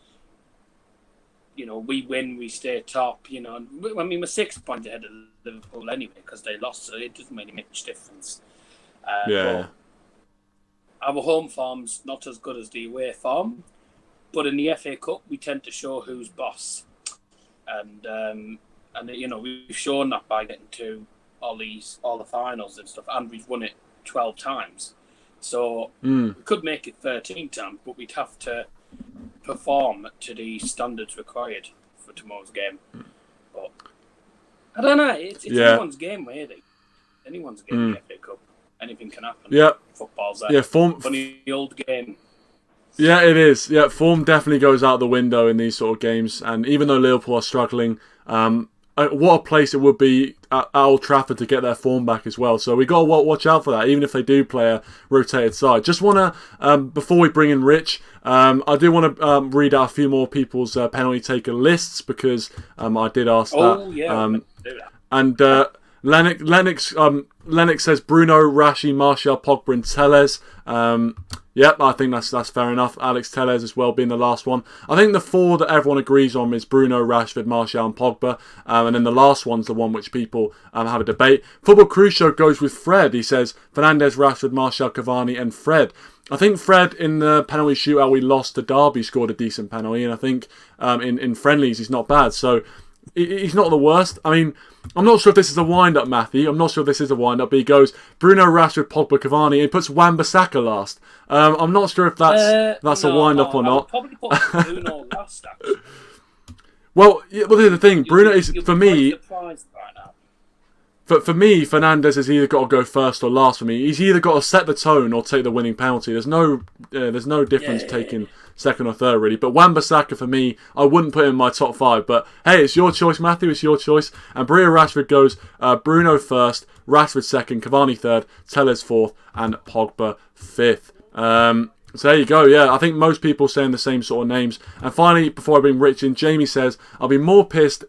We win, we stay top. We're 6 points ahead of Liverpool anyway because they lost, so it doesn't really make much difference. Yeah. Our home form's not as good as the away form, but in the FA Cup we tend to show who's boss, and we've shown that by getting to all the finals and stuff, and we've won it 12 times. So we could make it 13 times, but we'd have to perform to the standards required for tomorrow's game. But I don't know. It's anyone's game, really. Anyone's game in the FA Cup. Anything can happen. Yeah. Football's funny old game. Yeah, it is. Yeah, form definitely goes out the window in these sort of games. And even though Liverpool are struggling, what a place it would be at Old Trafford to get their form back as well. So we got to watch out for that, even if they do play a rotated side. Just want to, before we bring in Rich, I do want to read out a few more people's penalty taker lists, because I did ask that. Oh, yeah. And Lennox says Bruno, Rashi, Martial, Pogba and Telles. Yep, I think that's fair enough. Alex Telles as well being the last one. I think the four that everyone agrees on is Bruno, Rashford, Martial and Pogba. And then the last one's the one which people have a debate. Football Crucial goes with Fred. He says Fernandes, Rashford, Martial, Cavani and Fred. I think Fred, in the penalty shootout we lost to Derby, scored a decent penalty. And I think in friendlies he's not bad. So he's not the worst. I mean, I'm not sure if this is a wind-up, Matthew. I'm not sure if this is a wind-up, but he goes Bruno, Rashford, Pogba, Cavani, and he puts Wan-Bissaka last. I'm not sure if that's a wind-up or not. I would probably put Bruno last, actually. Well, here's the thing. Bruno is, for me... For me, Fernandes has either got to go first or last for me. He's either got to set the tone or take the winning penalty. There's no difference taking second or third, really. But Wan-Bissaka, for me, I wouldn't put him in my top 5. But hey, it's your choice, Matthew. It's your choice. And Bria Rashford goes Bruno first, Rashford second, Cavani third, Telles fourth, and Pogba fifth. So there you go. Yeah, I think most people saying the same sort of names. And finally, before I bring Rich in, Jamie says, I'll be more pissed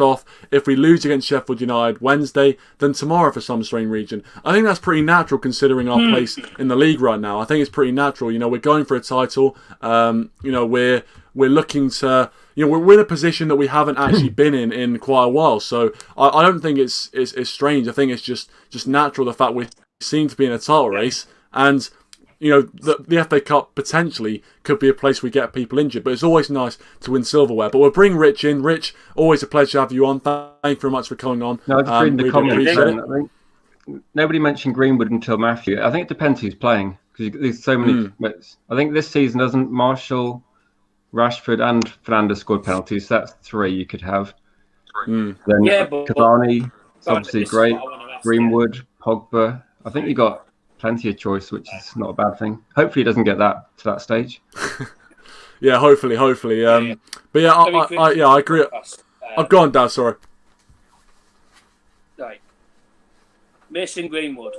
off if we lose against Sheffield United Wednesday than tomorrow for some strange reason. I think that's pretty natural considering our place in the league right now. I think it's pretty natural. We're going for a title. We're looking to... we're in a position that we haven't actually been in quite a while. So I don't think it's strange. I think it's just natural, the fact we seem to be in a title race. And... the FA Cup potentially could be a place we get people injured, but it's always nice to win silverware. But we'll bring Rich in. Rich, always a pleasure to have you on. Thank you very much for coming on. No, I just read in the comments. I think nobody mentioned Greenwood until Matthew. I think it depends who's playing, because there's so many. I think this season doesn't Martial, Rashford, and Fernandes scored penalties. So that's 3 you could have. Then Cavani, obviously great. Greenwood, Pogba. I think you got plenty of choice, which is not a bad thing. Hopefully, it doesn't get to that stage. Yeah, hopefully. But yeah, I agree. I've gone down. Sorry. Right, Mason Greenwood,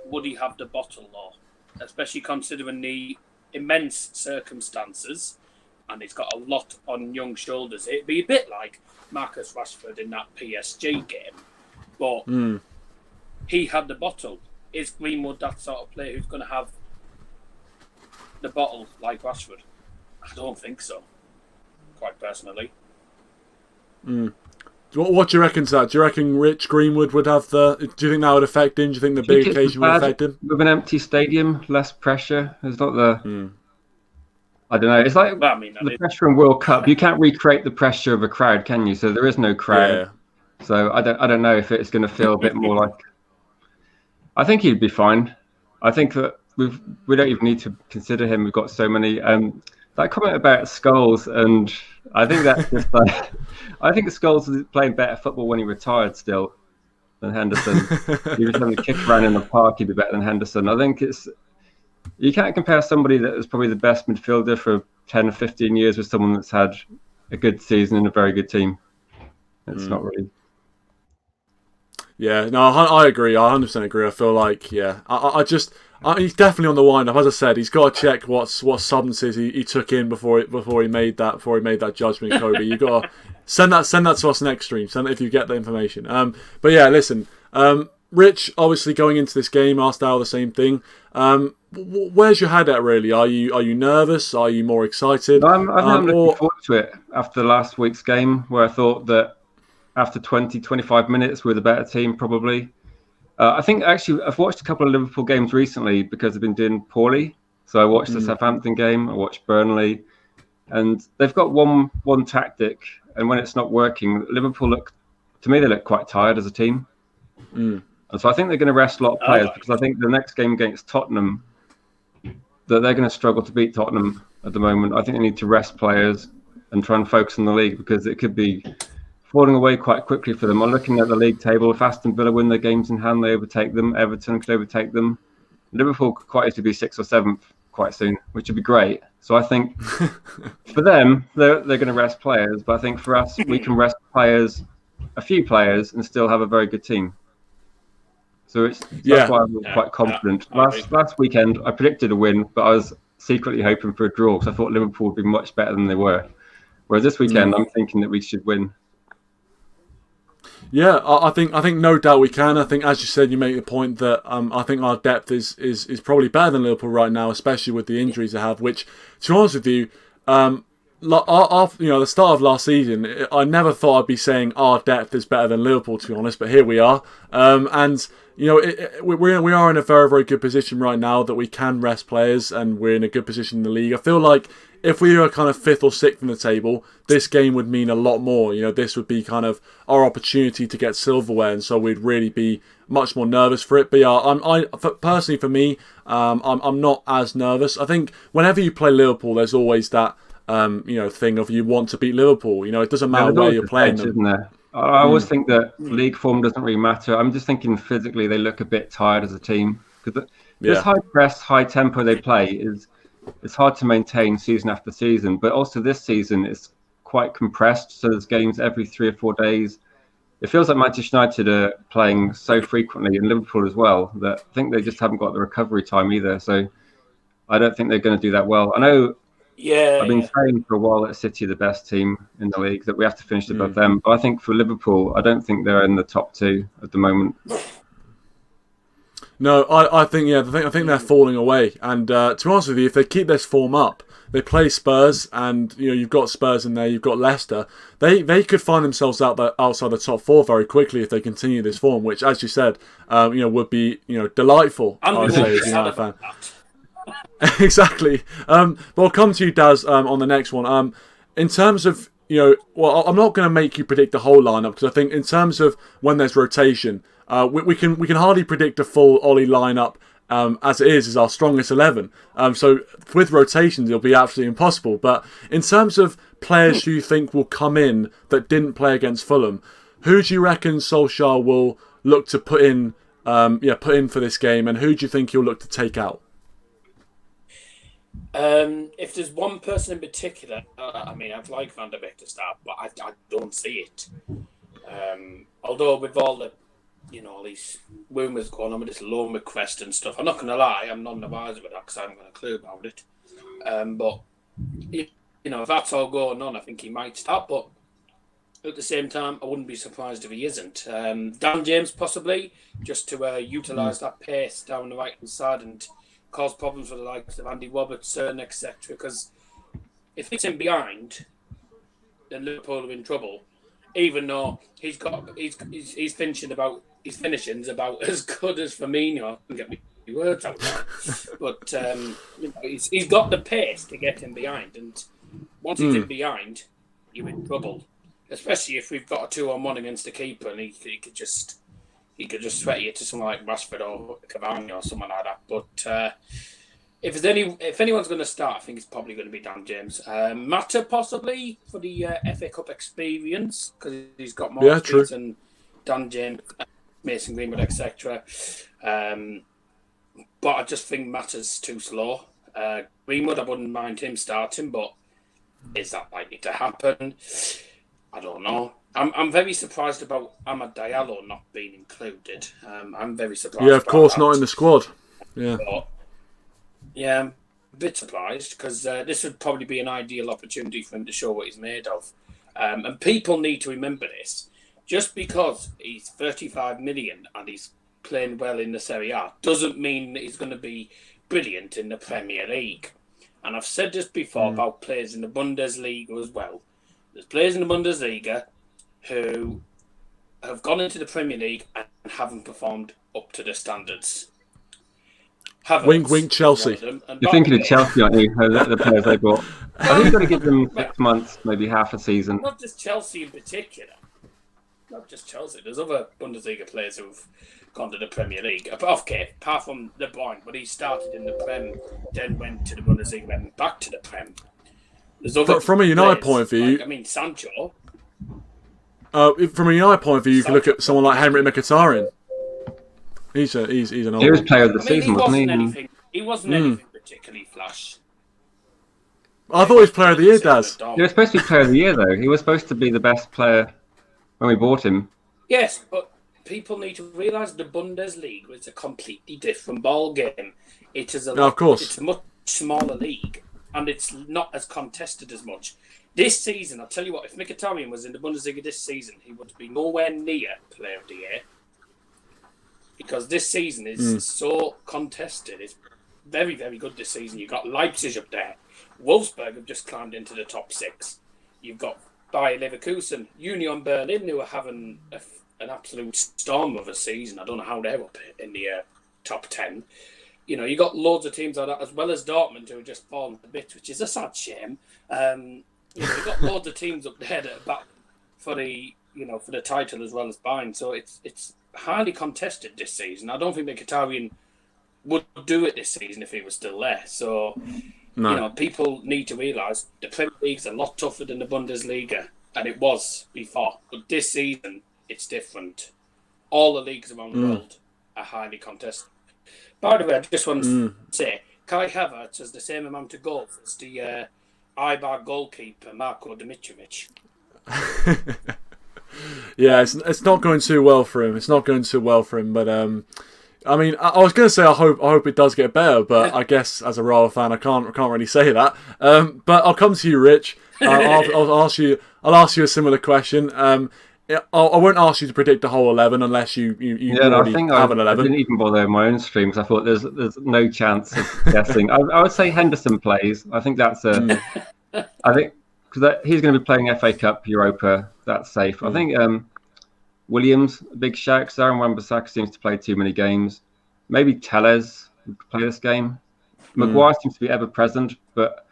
would he have the bottle law, especially considering the immense circumstances, and he's got a lot on young shoulders? It'd be a bit like Marcus Rashford in that PSG game, but he had the bottle. Is Greenwood that sort of player who's going to have the bottle like Rashford? I don't think so, quite personally. What do you reckon to that? Do you reckon Rich Greenwood would have the... Do you think that would affect him? Do you think the big occasion would affect him? With an empty stadium, less pressure. There's not the... I don't know. It's like the pressure in World Cup. You can't recreate the pressure of a crowd, can you? So there is no crowd. Yeah. So I don't know if it's going to feel a bit more like... I think he'd be fine. I think that we don't even need to consider him. We've got so many. That that comment about Scholes, and I think that's just like, I think Scholes is playing better football when he retired still than Henderson. He was having a kick around in the park, he'd be better than Henderson. I think you can't compare somebody that was probably the best midfielder for 10 or 15 years with someone that's had a good season in a very good team. It's not really. Yeah, no, I agree. I 100% agree. I feel like, yeah, he's definitely on the wind up. As I said, he's got to check what substances he took in before he made that judgment. Kobe, you got to send that to us next stream. Send it if you get the information. But yeah, listen, Rich, obviously going into this game, asked Al the same thing. Where's your head at really? Are you nervous? Are you more excited? I'm looking forward to it after last week's game, where I thought that after 20-25 minutes we're the better team probably. I think actually I've watched a couple of Liverpool games recently because they've been doing poorly. So I watched the Southampton game, I watched Burnley, and they've got one tactic, and when it's not working, Liverpool look quite tired as a team. And so I think they're going to rest a lot of players because I think the next game against Tottenham, that they're going to struggle to beat Tottenham at the moment. I think they need to rest players and try and focus on the league because it could be falling away quite quickly for them. I'm looking at the league table. If Aston Villa win their games in hand, they overtake them. Everton could overtake them. Liverpool could quite easily be 6th or 7th quite soon, which would be great. So I think for them, they're going to rest players. But I think for us, we can rest players, a few players, and still have a very good team. So that's why I was quite confident. Last weekend, I predicted a win, but I was secretly hoping for a draw because I thought Liverpool would be much better than they were. Whereas this weekend, I'm thinking that we should win. Yeah, I think no doubt we can. I think, as you said, you make the point that I think our depth is probably better than Liverpool right now, especially with the injuries they have. Which, to be honest with you, the start of last season, I never thought I'd be saying our depth is better than Liverpool, to be honest. But here we are, and we are in a very, very good position right now that we can rest players, and we're in a good position in the league. I feel like if we were kind of 5th or 6th in the table, this game would mean a lot more. This would be kind of our opportunity to get silverware, and so we'd really be much more nervous for it. But yeah, personally for me, I'm not as nervous. I think whenever you play Liverpool, there's always that thing of you want to beat Liverpool. It doesn't matter where you're playing them. Isn't there? I always think that league form doesn't really matter. I'm just thinking physically they look a bit tired as a team because this high press, high tempo they play it's hard to maintain season after season. But also this season it's quite compressed, so there's games every 3 or 4 days. It feels like Manchester United are playing so frequently, and Liverpool as well, that I think they just haven't got the recovery time either. So I don't think they're going to do that well. I know. I've been saying for a while that City are the best team in the league, that we have to finish above them. But I think for Liverpool, I don't think they're in the top 2 at the moment. No, I think they're falling away. And to be honest with you, if they keep this form up, they play Spurs, and you've got Spurs in there, you've got Leicester. They could find themselves outside the top 4 very quickly if they continue this form, which, as you said, would be delightful. I would say as a United fan. Exactly. But I'll come to you, Daz, on the next one. In terms of, I'm not going to make you predict the whole lineup because I think in terms of when there's rotation, we can hardly predict a full Ollie lineup as it is our strongest 11. So with rotations, it'll be absolutely impossible. But in terms of players who you think will come in that didn't play against Fulham, who do you reckon Solskjaer will look to put in for this game, and who do you think he'll look to take out? If there's one person in particular, I'd like Van der Beek to start, but I don't see it. Although with all the, all these rumours going on with this loan request and stuff, I'm not going to lie, I'm not advised with that because I haven't got a clue about it. But if that's all going on, I think he might start. But at the same time, I wouldn't be surprised if he isn't. Dan James possibly, just to utilise that pace down the right hand side and cause problems for the likes of Andy Robertson, etc. Because if it's in behind, then Liverpool are in trouble. Even though he's finishing's about as good as Firmino. I can get my words out now. But he's got the pace to get him behind, and once he's in behind, you're in trouble. Especially if we've got a 2-on-1 against the keeper, and he could just sweat you to someone like Rashford or Cavani or someone like that. But if anyone's going to start, I think it's probably going to be Dan James. Mata possibly for the FA Cup experience because he's got more experience than Dan James, Mason Greenwood, etc. But I just think Mata's too slow. Greenwood, I wouldn't mind him starting, but is that likely to happen? I don't know. I'm very surprised about Amad Diallo not being included. I'm very surprised. Yeah, of course, not in the squad. Yeah. But, yeah, I'm a bit surprised because this would probably be an ideal opportunity for him to show what he's made of. And people need to remember this. Just because he's 35 million and he's playing well in the Serie A doesn't mean that he's going to be brilliant in the Premier League. And I've said this before about players in the Bundesliga as well. There's players in the Bundesliga who have gone into the Premier League and haven't performed up to the standards. Wink, wink, Chelsea. You're thinking of Chelsea, aren't you? The players they bought. I think you've got to give them 6 months, maybe half a season. Not just Chelsea in particular. Not just Chelsea. There's other Bundesliga players who've gone to the Premier League. Okay, apart from De Bruyne, but he started in the Prem, then went to the Bundesliga, and back to the Prem. From a United point of view, Sancho. From a United point of view, you can look at someone like Henrik Mkhitaryan. He's an old. He was player of the season, wasn't he? He wasn't anything particularly flash. I thought he was player of the year, Daz. He was supposed to be player of the year, though. He was supposed to be the best player when we bought him. Yes, but people need to realise the Bundesliga is a completely different ball game. It is of course. It's a much smaller league, and it's not as contested as much. This season, I'll tell you what, if Mkhitaryan was in the Bundesliga this season, he would be nowhere near player of the year. Because this season is so contested. It's very, very good this season. You've got Leipzig up there. Wolfsburg have just climbed into the top 6. You've got Bayer Leverkusen, Union Berlin, who are having an absolute storm of a season. I don't know how they're up in the top 10. You know, you got loads of teams like that, as well as Dortmund, who have just fallen a bit, which is a sad shame. You've got loads of teams up there that are back for the title as well as Bayern. So it's highly contested this season. I don't think Mkhitaryan would do it this season if he was still there. So, people need to realise the Premier League's a lot tougher than the Bundesliga, and it was before. But this season, it's different. All the leagues around the world are highly contested. By the way, I just want to say, Kai Havertz has the same amount of goals as the Eibar goalkeeper, Marko Dimitrovic. Yeah, it's not going too well for him. But I mean, I was going to say I hope it does get better, but I guess as a Royal fan, I can't really say that. But I'll come to you, Rich. I'll ask you a similar question. I won't ask you to predict the whole 11 unless you already have an 11. I didn't even bother in my own stream because I thought there's no chance of guessing. I would say Henderson plays. I think that's I think because he's going to be playing FA Cup, Europa. That's safe. I think Williams, a big shout. Aaron Wan-Bissaka seems to play too many games. Maybe Tellez would play this game. Maguire seems to be ever present, but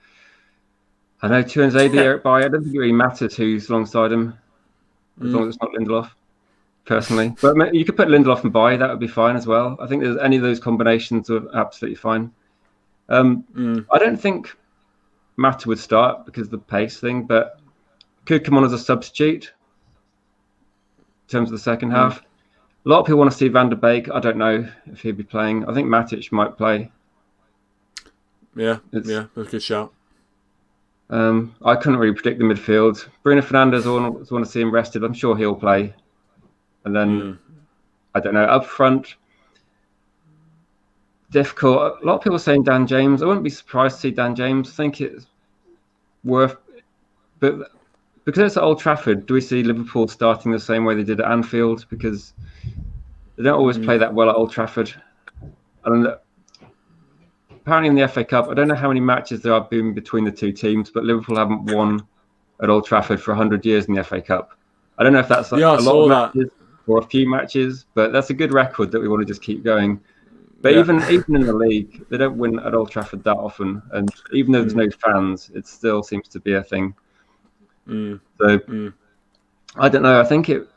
I know Tuanzebe, Eric Bailly. I don't think it really matters who's alongside him, as long as it's not Lindelof, personally. But you could put Lindelof and Bailly, that would be fine as well. I think there's any of those combinations are absolutely fine. I don't think Mata would start because of the pace thing, but could come on as a substitute in terms of the second half. A lot of people want to see Van der Beek. I don't know if he'd be playing. I think Matic might play. Yeah, that's a good shout. I couldn't really predict the midfield. Bruno Fernandes, I want to see him rested. I'm sure he'll play. And then, I don't know, up front, difficult. A lot of people are saying Dan James. I wouldn't be surprised to see Dan James. I think it's worth... But because it's at Old Trafford, do we see Liverpool starting the same way they did at Anfield? Because they don't always play that well at Old Trafford. And apparently in the FA Cup, I don't know how many matches there have been between the two teams, but Liverpool haven't won at Old Trafford for 100 years in the FA Cup. I don't know if that's a lot of matches or a few matches, but that's a good record that we want to just keep going. But even in the league, they don't win at Old Trafford that often. And even though there's no fans, it still seems to be a thing. I don't know. I think if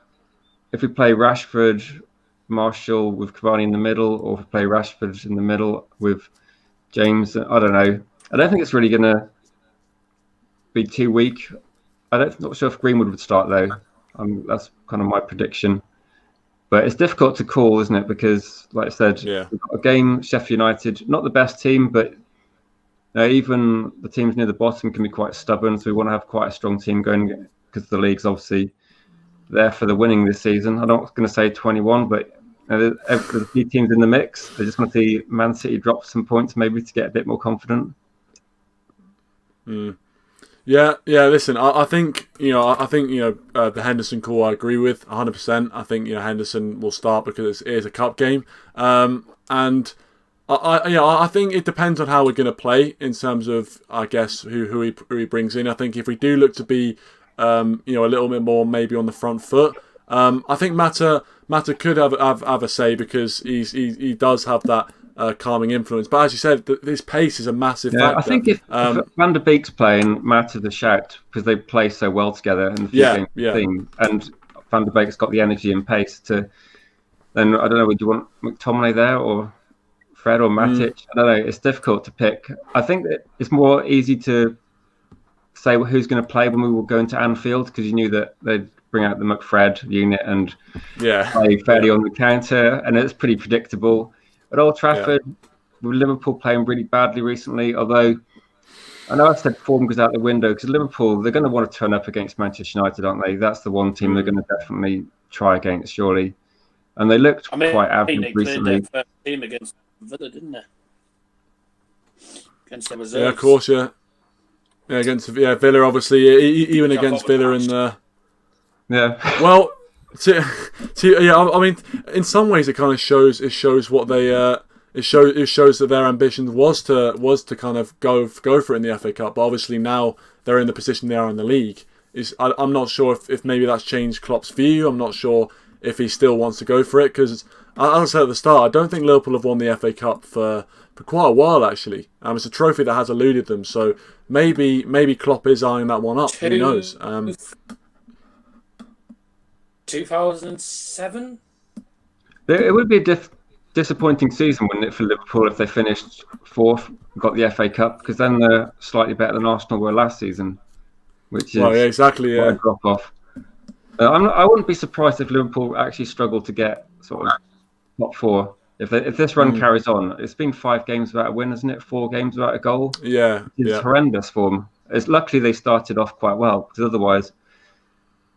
we play Rashford, Martial with Cavani in the middle, or if we play Rashford in the middle with James, I don't know. I don't think it's really going to be too weak. Not sure if Greenwood would start though. That's kind of my prediction. But it's difficult to call, isn't it? Because, like I said, we've got a game, Sheffield United, not the best team, but even the teams near the bottom can be quite stubborn. So we want to have quite a strong team going, because the league's obviously there for the winning this season. I'm not going to say 21, but there's a few teams in the mix. I just want to see Man City drop some points maybe to get a bit more confident. Yeah. Listen, I think the Henderson call I agree with 100%. I think Henderson will start because it is a cup game, and I think it depends on how we're going to play in terms of, I guess, who he brings in. I think if we do look to be a little bit more maybe on the front foot, I think Mata could have a say, because he does have that calming influence. But as you said, his pace is a massive factor. I think if Van der Beek's playing, Mata's a shout, because they play so well together in the few game team, and Van der Beek's got the energy and pace to. Then I don't know, would you want McTominay there or Fred or Matic? I don't know. It's difficult to pick. I think that it's more easy to say who's going to play when we will go into Anfield, because you knew that they'd bring out the McFred unit and play fairly on the counter, and it's pretty predictable. At Old Trafford, with Liverpool playing really badly recently, although I know I said form goes out the window, because Liverpool, they're going to want to turn up against Manchester United, aren't they? That's the one team they're going to definitely try against, surely. And they looked quite average recently. They cleared their first team against Villa, didn't they? Against the reserves. Yeah, of course, yeah. Yeah, against Villa, obviously, even against Villa in the. Yeah. Well, I mean, in some ways, it kind of shows what they. It shows that their ambition was to kind of go for it in the FA Cup, but obviously now they're in the position they are in the league. I'm not sure if maybe that's changed Klopp's view. I'm not sure if he still wants to go for it, because, as I said at the start, I don't think Liverpool have won the FA Cup for quite a while, actually. It's a trophy that has eluded them, so maybe Klopp is eyeing that one up. Who knows? 2007? It would be a disappointing season, wouldn't it, for Liverpool if they finished fourth, got the FA Cup, because then they're slightly better than Arsenal were last season, which is exactly a drop off. I wouldn't be surprised if Liverpool actually struggle to get sort of top four. If this run carries on, it's been 5 games without a win, isn't it? 4 games without a goal. It's horrendous form. It's luckily they started off quite well, because otherwise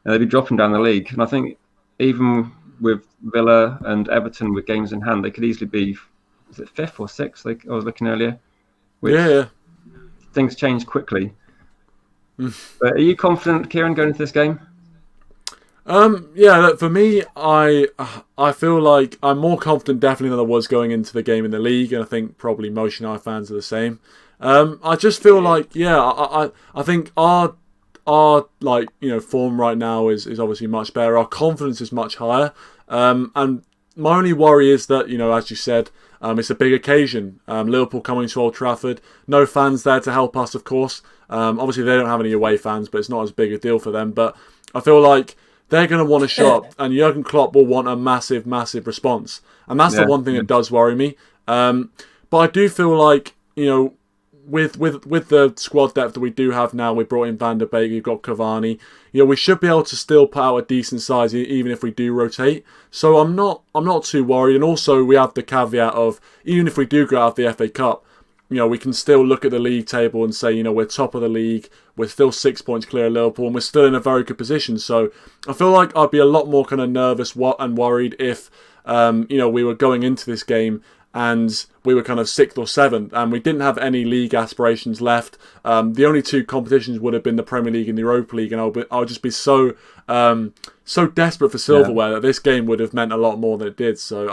they'd be dropping down the league. And I think even with Villa and Everton with games in hand, they could easily be, is it 5th or 6th? Like I was looking earlier. Things change quickly. But are you confident, Kieran, going into this game? Look, for me, I feel like I'm more confident definitely than I was going into the game in the league, and I think probably most United fans are the same. I just feel like I think our form right now is obviously much better. Our confidence is much higher, and my only worry is that, as you said, it's a big occasion. Liverpool coming to Old Trafford, no fans there to help us, of course. Obviously they don't have any away fans, but it's not as big a deal for them. But I feel like they're going to want to show up, and Jurgen Klopp will want a massive, massive response. And that's the one thing that does worry me. But I do feel like, with the squad depth that we do have now, we brought in Van der Beek, we've got Cavani. We should be able to still put out a decent size, even if we do rotate. So I'm not too worried. And also we have the caveat of, even if we do go out of the FA Cup, we can still look at the league table and say, we're top of the league. We're still 6 points clear of Liverpool, and we're still in a very good position. So I feel like I'd be a lot more kind of nervous and worried if, we were going into this game and we were kind of 6th or 7th, and we didn't have any league aspirations left. The only 2 competitions would have been the Premier League and the Europa League, and I would just be so desperate for silverware that this game would have meant a lot more than it did. So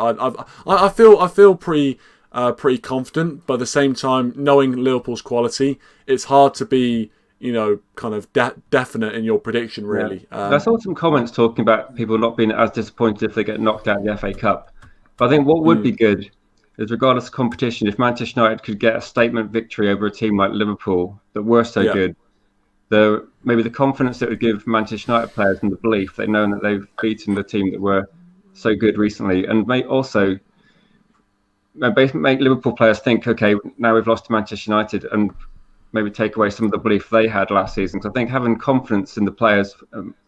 I feel pretty confident, but at the same time, knowing Liverpool's quality, it's hard to be kind of definite in your prediction, really. I saw some comments talking about people not being as disappointed if they get knocked out of the FA Cup. But I think what would be good is, regardless of competition, if Manchester United could get a statement victory over a team like Liverpool that were so good, maybe the confidence it would give Manchester United players and the belief they've known that they've beaten the team that were so good recently, and may also basically make Liverpool players think, okay, now we've lost to Manchester United, and maybe take away some of the belief they had last season. Because I think having confidence in the players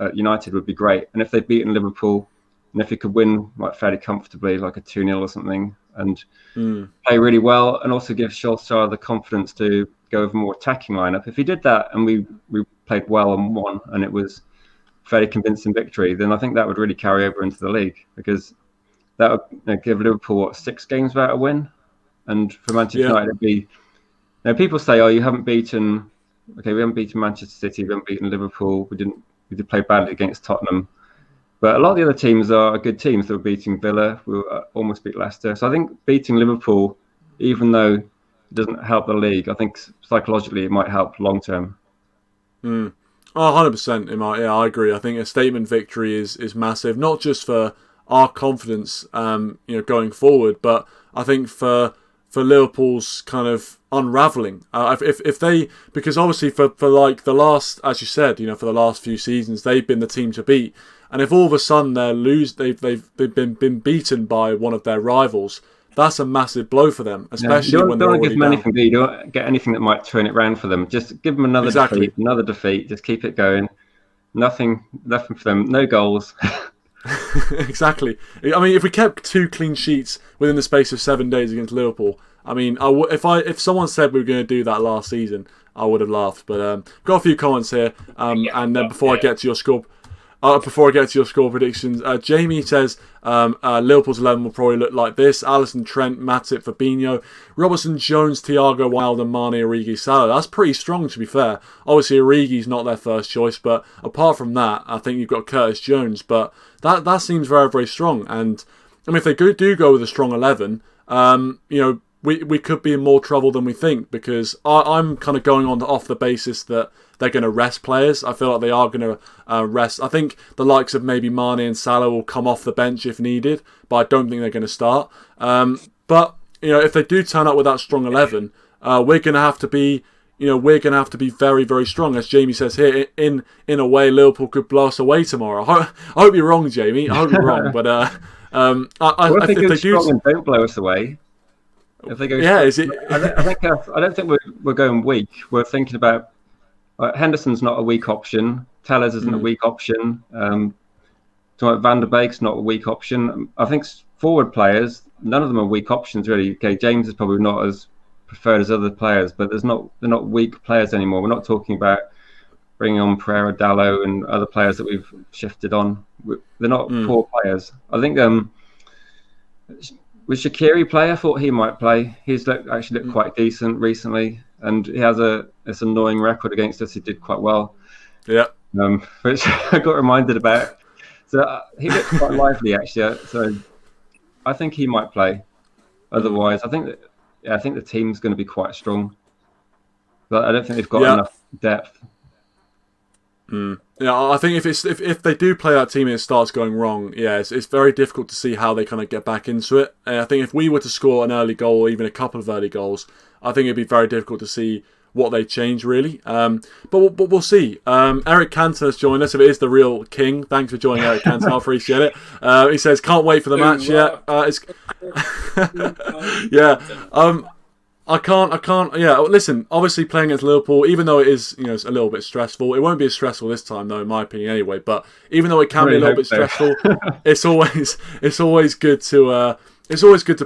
at United would be great. And if they've beaten Liverpool, and if he could win like fairly comfortably, like a 2-0 or something, and play really well, and also give Solskjaer the confidence to go with a more attacking lineup. If he did that and we played well and won, and it was fairly convincing victory, then I think that would really carry over into the league, because that would give Liverpool 6 games without a win, and for Manchester United it'd be. Now people say, "Oh, we haven't beaten Manchester City, we haven't beaten Liverpool, we did play badly against Tottenham." But a lot of the other teams are good teams. They were beating Villa, we almost beat Leicester. So I think beating Liverpool, even though it doesn't help the league, I think psychologically it might help long term. Oh, 100% it might. Yeah, I agree. I think a statement victory is massive, not just for our confidence, going forward, but I think for Liverpool's kind of unravelling. If they, because obviously for like the last, as you said, for the last few seasons, they've been the team to beat. And if all of a sudden they've been beaten by one of their rivals, that's a massive blow for them, especially when they're already down. You don't get anything that might turn it round for them. Just give them another defeat. Just keep it going. Nothing for them. No goals. Exactly. I mean, if we kept 2 clean sheets within the space of 7 days against Liverpool, I mean, if someone said we were going to do that last season, I would have laughed. But got a few comments here, and then before I get to your score. Before I get to your score predictions, Jamie says Liverpool's 11 will probably look like this: Alisson, Trent, Matip, Fabinho, Robertson, Jones, Thiago, Wilder, Mane, Origi, Salah. That's pretty strong, to be fair. Obviously, Origi's not their first choice, but apart from that, I think you've got Curtis Jones. But that seems very, very strong. And I mean, if they do go with a strong 11, we could be in more trouble than we think, because I'm kind of going off the basis that they're going to rest players. I feel like they are going to rest. I think the likes of maybe Mane and Salah will come off the bench if needed, but I don't think they're going to start. But if they do turn up with that strong 11, we're going to have to be, very, very strong. As Jamie says here, in a way, Liverpool could blow us away tomorrow. I hope you're wrong, Jamie. I hope you're wrong, but if they do strong and don't blow us away. If they go, I don't think we're going weak. We're thinking about Henderson's not a weak option. Tellers isn't a weak option. Van der Beek's not a weak option. I think forward players, none of them are weak options really. Okay, James is probably not as preferred as other players, but they're not weak players anymore. We're not talking about bringing on Pereira, Dallo, and other players that we've shifted on. They're not poor players. I think. With Shaqiri play, I thought he might play. He's actually looked quite decent recently, and he has this annoying record against us. He did quite well. Yeah. Which I got reminded about. So he looked quite lively actually. So I think he might play. Otherwise, I think the team's going to be quite strong. But I don't think they've got enough depth. Yeah, I think if they do play that team and it starts going wrong, it's very difficult to see how they kind of get back into it. And I think if we were to score an early goal or even a couple of early goals, I think it'd be very difficult to see what they change really. But we'll see. Eric Cantona has joined us. If it is the real king, thanks for joining, Eric Cantona. I appreciate it. He says can't wait for the match yet. I can't. Yeah, listen. Obviously, playing against Liverpool, even though it is, it's a little bit stressful. It won't be as stressful this time, though, in my opinion, anyway. But even though it can be a little bit stressful, it's always good to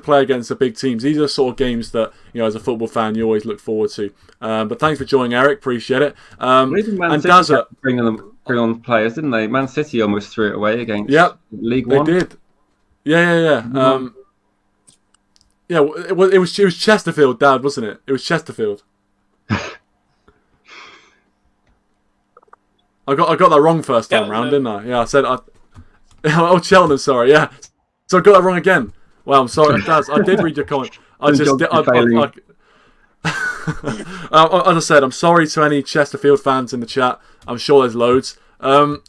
play against the big teams. These are sort of games that as a football fan, you always look forward to. But thanks for joining, Eric. Appreciate it. And Dazza bring on players, didn't they? Man City almost threw it away against League One. They did. Yeah. Yeah, it was Chesterfield, Dad, wasn't it? It was Chesterfield. I got that wrong first time round, didn't I? Yeah, I said oh, Cheltenham, sorry. Yeah, so I got that wrong again. Well, I'm sorry, Dad. I did read your comment. As I said, I'm sorry to any Chesterfield fans in the chat. I'm sure there's loads. But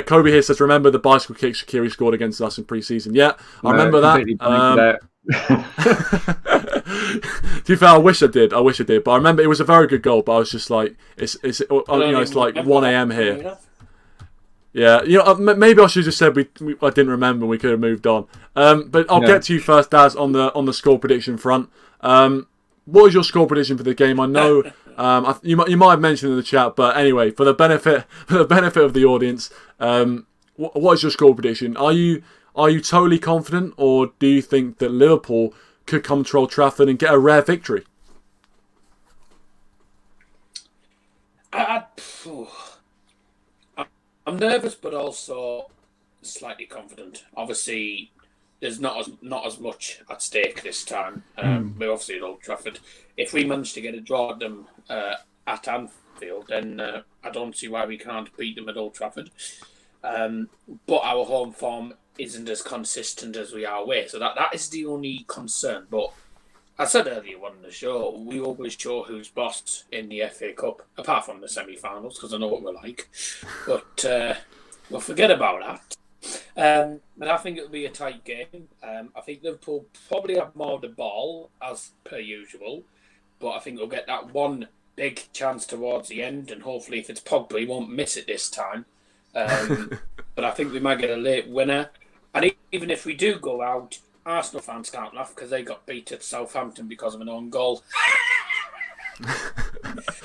Kobe here says, remember the bicycle kick Shaqiri scored against us in pre-season. Yeah, I remember that. To be fair, I wish I did, but I remember it was a very good goal. But I was just like, it's like 1 a.m. here. Yeah, maybe I should have just said I didn't remember. We could have moved on. But I'll get to you first, Daz, on the score prediction front. What is your score prediction for the game? I know you might have mentioned in the chat, but anyway, for the benefit of the audience, what is your score prediction? Are you totally confident, or do you think that Liverpool could come to Old Trafford and get a rare victory? I'm nervous, but also slightly confident. Obviously, there's not as much at stake this time. We're obviously at Old Trafford. If we manage to get a draw at them at Anfield, then I don't see why we can't beat them at Old Trafford. But our home form isn't as consistent as we are away, so that is the only concern. But I said earlier on the show, we always show who's boss in the FA Cup, apart from the semi-finals, because I know what we're like. But we'll forget about that. But I think it'll be a tight game. I think Liverpool probably have more of the ball, as per usual. But I think we'll get that one big chance towards the end, and hopefully if it's Pogba, he won't miss it this time. But I think we might get a late winner. And even if we do go out, Arsenal fans can't laugh because they got beat at Southampton because of an own goal.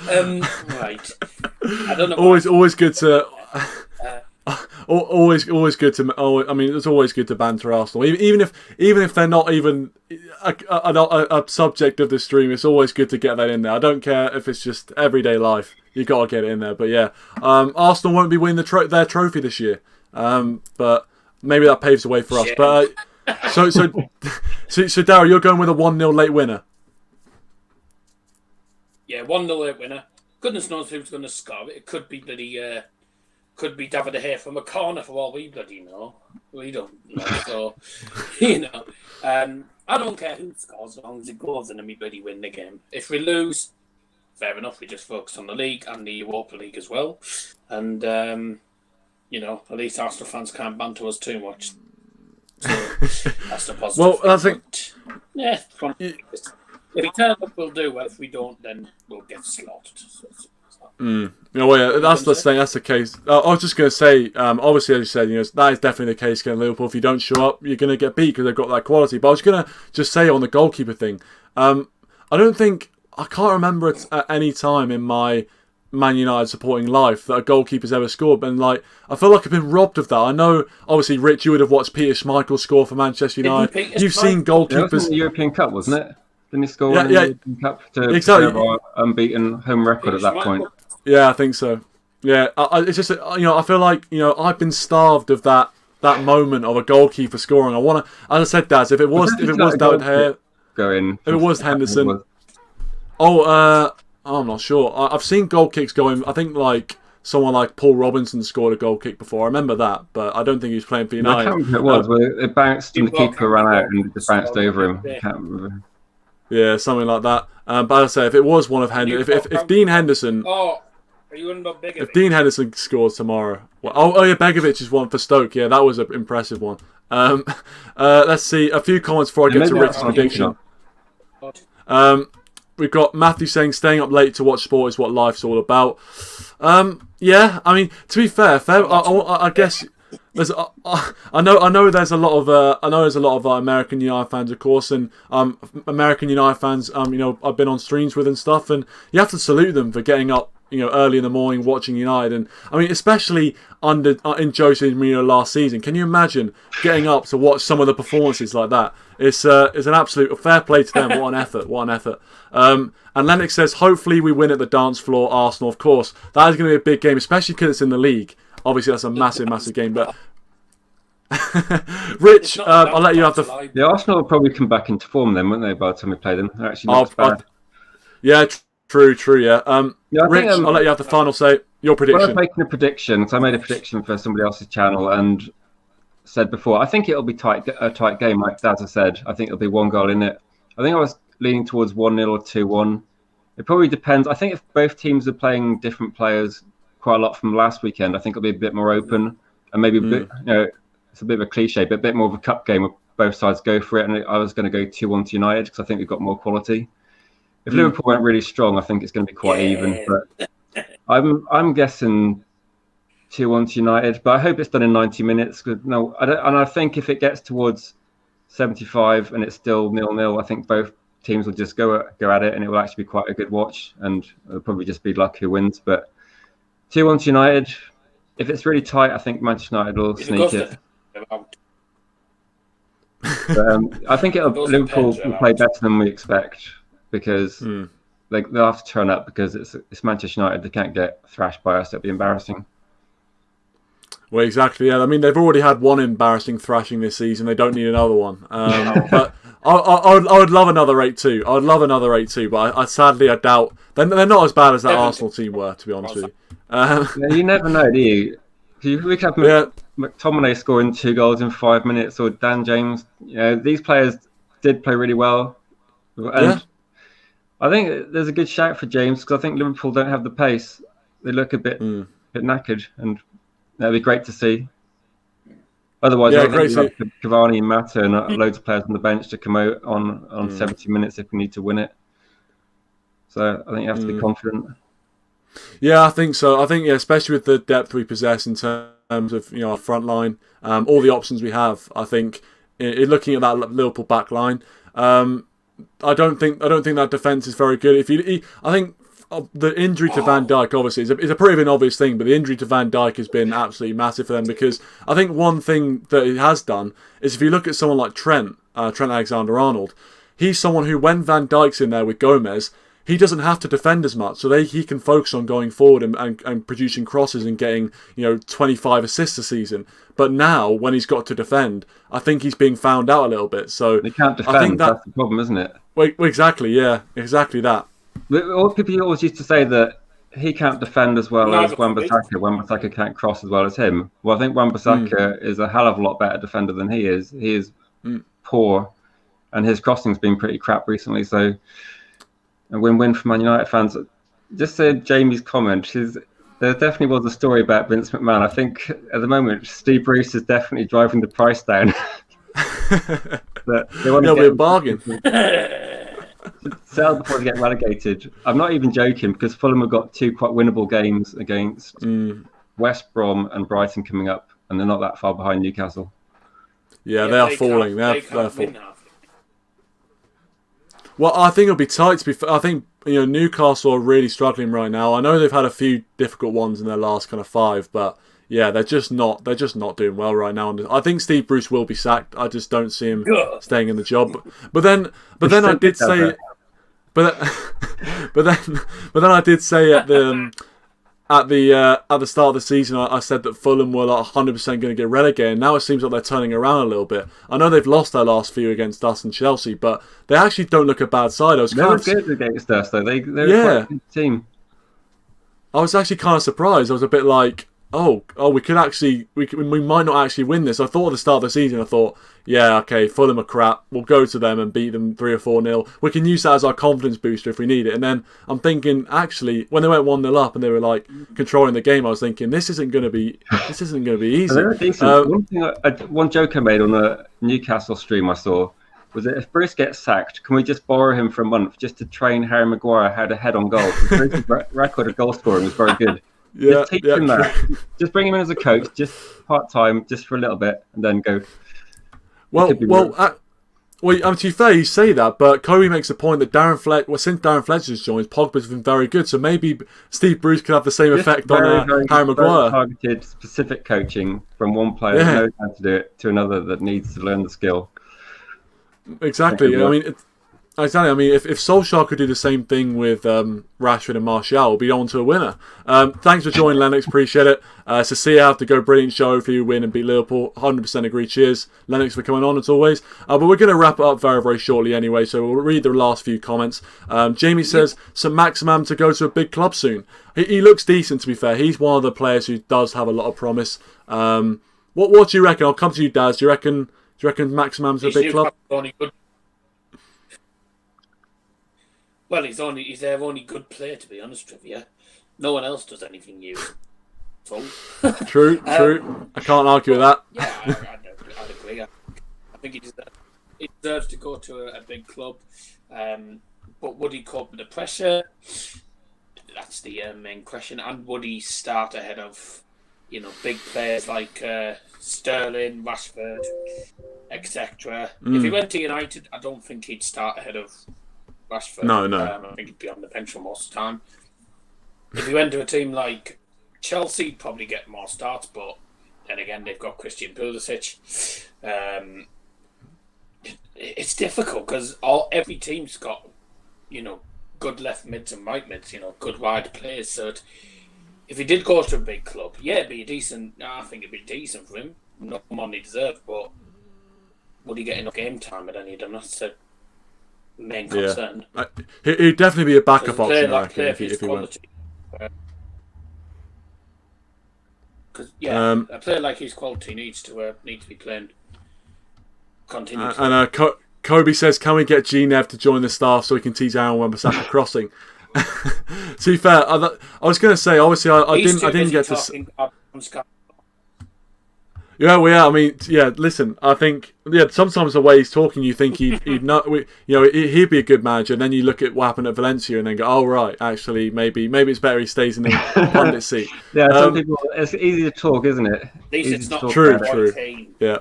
Right. I don't know. Always good to. Always good to. I mean, it's always good to banter Arsenal, even if they're not even a subject of the stream. It's always good to get that in there. I don't care if it's just everyday life. You got to get it in there. But yeah, Arsenal won't be winning their trophy this year. But maybe that paves the way for us. Yeah. But. So Darryl, you're going with a 1-0 late winner. Yeah, 1-0 late winner. Goodness knows who's going to score. It could be could be David De Gea from a corner for all we bloody know. We don't know. So I don't care who scores as long as it goes and then we bloody win the game. If we lose, fair enough. We just focus on the league and the Europa League as well. And at least Arsenal fans can't banter us too much. So that's the positive. Well, I think. Yeah, if we turn up, we'll do well. If we don't, then we'll get slaughtered. That's the thing. That's the case. I was just going to say, obviously, as you said, that is definitely the case against Liverpool. If you don't show up, you're going to get beat because they've got that quality. But I was going to just say on the goalkeeper thing, I can't remember at any time in my Man United supporting life that a goalkeeper's ever scored, and I feel like I've been robbed of that. I know, obviously, Rich, you would have watched Peter Schmeichel score for Manchester United. You've seen goalkeepers. It was in the European Cup, wasn't it? Didn't he score in the European Cup to exactly. have our unbeaten home record at that point? Yeah, I think so. Yeah, it's just I feel like I've been starved of that moment of a goalkeeper scoring. I want to, as I said, Daz, if it was David Gea, if it was Henderson. I'm not sure. I've seen goal kicks going. I think someone like Paul Robinson scored a goal kick before. I remember that, but I don't think he was playing for United. I can't remember who it was. Where it bounced and the keeper ran out and just bounced over him. I can't remember. Yeah, something like that. But as I say, if it was one of Henderson, if Dean Henderson, are you on about Begovic? If Dean Henderson scores tomorrow, Begovic is one for Stoke. Yeah, that was an impressive one. Let's see a few comments before I get to Rich's prediction. We've got Matthew saying staying up late to watch sport is what life's all about. Yeah, I mean, to be fair, I guess there's. I know there's a lot of American United fans, of course, and American United fans. I've been on streams with and stuff, and you have to salute them for getting up, early in the morning watching United. And I mean, especially in Jose Mourinho last season. Can you imagine getting up to watch some of the performances like that? It's an absolute fair play to them. What an effort! What an effort! And Lennox says, hopefully we win at the dance floor. Arsenal, of course, that is going to be a big game, especially because it's in the league. Obviously, that's a massive game. But Rich, I'll let you have the. The Arsenal will probably come back into form then, won't they? By the time we play them, they're actually not bad. Yeah, true. Yeah. Rich, I'll let you have the final say. Your prediction. When I was making a prediction, so I made a prediction for somebody else's channel and said before, I think it'll be a tight game, like Dazza said. I think it'll be one goal in it. I think I was leaning towards 1-0 or 2-1. It probably depends. I think if both teams are playing different players quite a lot from last weekend, I think it'll be a bit more open and maybe a bit, it's a bit of a cliche, but a bit more of a cup game where both sides go for it. And I was going to go 2-1 to United because I think we've got more quality. If Liverpool went really strong, I think it's going to be quite even. But I'm guessing 2-1 to United, but I hope it's done in 90 minutes. No, I think if it gets towards 75 and it's still 0-0, I think both teams will just go at it, and it will actually be quite a good watch, and it'll probably just be luck who wins. But 2-1 to United. If it's really tight, I think Manchester United will sneak it. I think Liverpool will play better than we expect, because they'll have to turn up, because it's Manchester United. They can't get thrashed by us. That'd be embarrassing. Well, exactly. Yeah, I mean, they've already had one embarrassing thrashing this season. They don't need another one. But I would love another 8-2. I would love another 8-2, but I sadly doubt they're not as bad as that Arsenal team were, to be honest with you. You never know, do you? We could have McTominay scoring 2 goals in 5 minutes, or Dan James. These players did play really well, and I think there's a good shout for James, because I think Liverpool don't have the pace. They look a bit knackered, and that'd be great to see. Otherwise, I think Cavani and Mata and loads of players on the bench to come out on 70 minutes if we need to win it. So I think you have to be confident. Yeah, I think so. I think, especially with the depth we possess in terms of our front line, all the options we have. I think looking at that Liverpool back line, I don't think that defence is very good. I think the injury to Van Dijk obviously is a pretty an obvious thing, but the injury to Van Dijk has been absolutely massive for them, because I think one thing that it has done is, if you look at someone like Trent Alexander-Arnold, he's someone who, when Van Dijk's in there with Gomez, he doesn't have to defend as much, so he can focus on going forward and producing crosses and getting 25 assists a season. But now, when he's got to defend, I think he's being found out a little bit. So they can't defend. I think that's the problem, isn't it? Well, exactly. Yeah, exactly that. All people always used to say that he can't defend as well as Wan-Bissaka. Wan-Bissaka can't cross as well as him. Well, I think Wan-Bissaka is a hell of a lot better defender than he is. He is poor, and his crossing's been pretty crap recently. So a win-win for Man United fans. Just said Jamie's comment. There definitely was a story about Vince McMahon. I think at the moment Steve Bruce is definitely driving the price down. It'll be a bargain. Sell before they get relegated. I'm not even joking, because Fulham have got 2 quite winnable games against West Brom and Brighton coming up, and they're not that far behind Newcastle. Yeah, they are falling. They're falling. Well, I think it'll be tight. I think Newcastle are really struggling right now. I know they've had a few difficult ones in their last kind of 5, but yeah, they're just not doing well right now. And I think Steve Bruce will be sacked. I just don't see him staying in the job. But then I did say, but then I did say at the start of the season, I said that Fulham were like 100% going to get relegated. Now it seems like they're turning around a little bit. I know they've lost their last few against us and Chelsea, but they actually don't look a bad side. They were good against us, though. They're quite a good team. I was actually kind of surprised. I was a bit like, we might not actually win this. I thought at the start of the season, Fulham are crap. We'll go to them and beat them 3 or 4-0. We can use that as our confidence booster if we need it. And then I'm thinking, actually, when they went 1-0 up and they were like controlling the game, I was thinking this isn't going to be easy. They were decent. One joke I made on a Newcastle stream I saw was that if Bruce gets sacked, can we just borrow him for a month just to train Harry Maguire how to head on goal? Bruce's record of goal scoring was very good. Just teach him that. Just bring him in as a coach, just part-time, just for a little bit, and then go. To be fair, you say that, but Kobe makes the point that since Darren Fletcher's joined, Pogba's been very good, so maybe Steve Bruce could have the same effect on Harry Maguire. Targeted, specific coaching from one player who knows how to do it to another that needs to learn the skill. Exactly. If Solskjaer could do the same thing with Rashford and Martial, we'll be on to a winner. Thanks for joining, Lennox. Appreciate it. Cecilia, have to go. Brilliant show for you. Win and beat Liverpool. 100% agree. Cheers, Lennox, for coming on as always. But we're going to wrap it up very, very shortly anyway, so we'll read the last few comments. Jamie says, St. Maximin to go to a big club soon. He looks decent, to be fair. He's one of the players who does have a lot of promise. What do you reckon? I'll come to you, Daz. Do you reckon Maximin's a big club? Well, he's their only good player, to be honest with you. No one else does anything new. True. I can't argue with that. Yeah, I'd agree. I think he deserves to go to a big club. But would he cope with the pressure? That's the main question. And would he start ahead of big players like Sterling, Rashford, etc. If he went to United, I don't think he'd start ahead of Rashford. No. I think he'd be on the bench for most of the time. If he went to a team like Chelsea, he'd probably get more starts, but then again, they've got Christian Pulisic. It's difficult because every team's got, good left mids and right mids, good wide players. So if he did go to a big club, it'd be I think it'd be decent for him. Not more he deserved, but would he get enough game time at any of them? That's the main concern. He'd definitely be a backup option, I reckon, if he went. Because a player like his quality needs to be playing continuously. And Kobe says, "Can we get G-Nev to join the staff so he can teach Aaron Wan-Bissaka crossing?" To be fair, I was going to say, obviously, I didn't get to. I mean, listen, I think, sometimes the way he's talking, you think he'd not, he'd be a good manager, and then you look at what happened at Valencia and then go, oh, right, actually, maybe it's better he stays in the pundit seat. Yeah, some people, it's easy to talk, isn't it? At least it's not true. Yeah.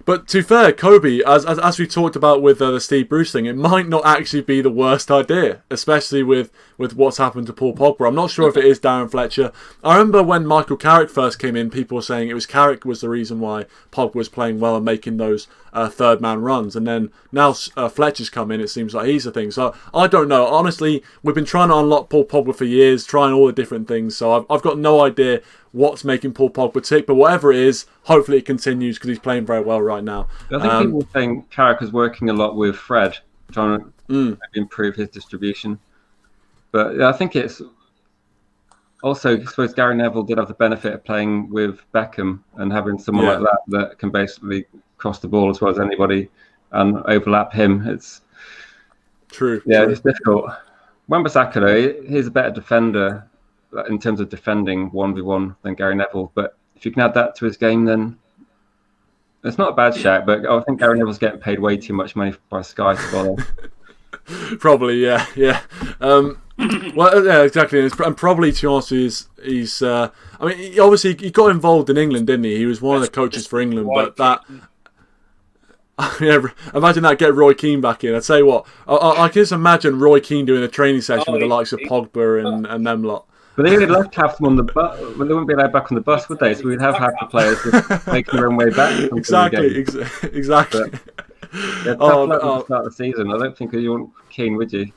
But to be fair, Kobe, as we talked about with the Steve Bruce thing, it might not actually be the worst idea, especially with what's happened to Paul Pogba. I'm not sure if it is Darren Fletcher. I remember when Michael Carrick first came in, people were saying it was Carrick was the reason why Pogba was playing well and making those third-man runs. And then now Fletcher's come in, it seems like he's the thing. So I don't know. Honestly, we've been trying to unlock Paul Pogba for years, trying all the different things. So I've got no idea what's making Paul Pogba tick, but whatever it is, hopefully it continues because he's playing very well right now. I think people were saying Carrick was working a lot with Fred, trying to maybe improve his distribution. But I think it's also, I suppose Gary Neville did have the benefit of playing with Beckham and having someone like that can basically cross the ball as well as anybody and overlap him. It's true. Yeah, it's difficult. Wan-Bissaka, though, he's a better defender in terms of defending 1v1 than Gary Neville. But if you can add that to his game, then it's not a bad shout. But I think Gary Neville's getting paid way too much money by Sky to follow. Probably, yeah. Well, yeah, exactly. And probably, to be honest, he's. I mean, he got involved in England, didn't he? He was one of the coaches for England, but that. Yeah, imagine that. Get Roy Keane back in. I'd say what I can just imagine Roy Keane doing a training session with the likes of Pogba and them lot. But they would have left half them on the bus. Well, they wouldn't be allowed back on the bus, would they? So we'd have half the players just making their own way back. Exactly. But, yeah, tough luck at the start of the season. I don't think you want Keane, would you?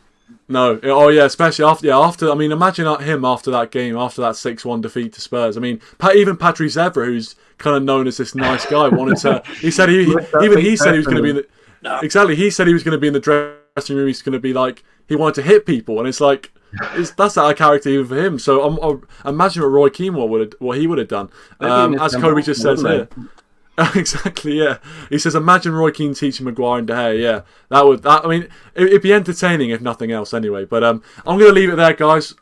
No. Oh yeah, especially after. I mean, imagine him after that game, after that 6-1 defeat to Spurs. I mean, even Patrice Evra, who's kind of known as this nice guy, wanted to. He said he said he was going to be in the. No. Exactly, he said he was going to be in the dressing room. He's going to be like he wanted to hit people, and it's like. That's out of character even for him. So imagine what Roy Keane what he would have done. As Kobe just says here. Exactly, yeah. He says, imagine Roy Keane teaching Maguire and De Gea. Yeah, I mean, it'd be entertaining if nothing else anyway. But I'm going to leave it there, guys.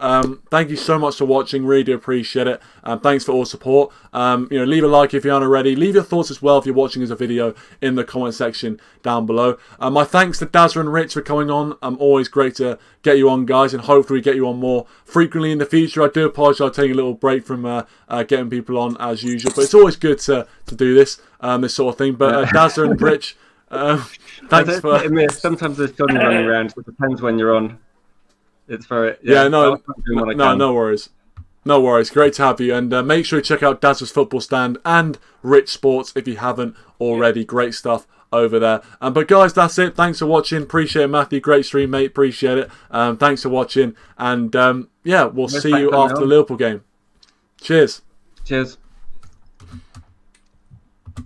Thank you so much for watching. Really do appreciate it. Thanks for all support. Leave a like if you aren't already. Leave your thoughts as well if you're watching as a video in the comment section down below. My thanks to Dazza and Rich for coming on. Always great to get you on, guys, and hopefully get you on more frequently in the future. I do apologise for taking a little break from getting people on as usual, but it's always good to do this sort of thing. But Dazza and Rich, thanks for. I mean, sometimes there's Johnny running around. It depends when you're on. It's very no worries. No worries. Great to have you, and make sure you check out Dazza's Football Stand and Rich Sports if you haven't already. Great stuff over there. But guys, that's it. Thanks for watching. Appreciate it, Matthew. Great stream, mate. Appreciate it. Thanks for watching, and we'll see you after the Liverpool game. Cheers.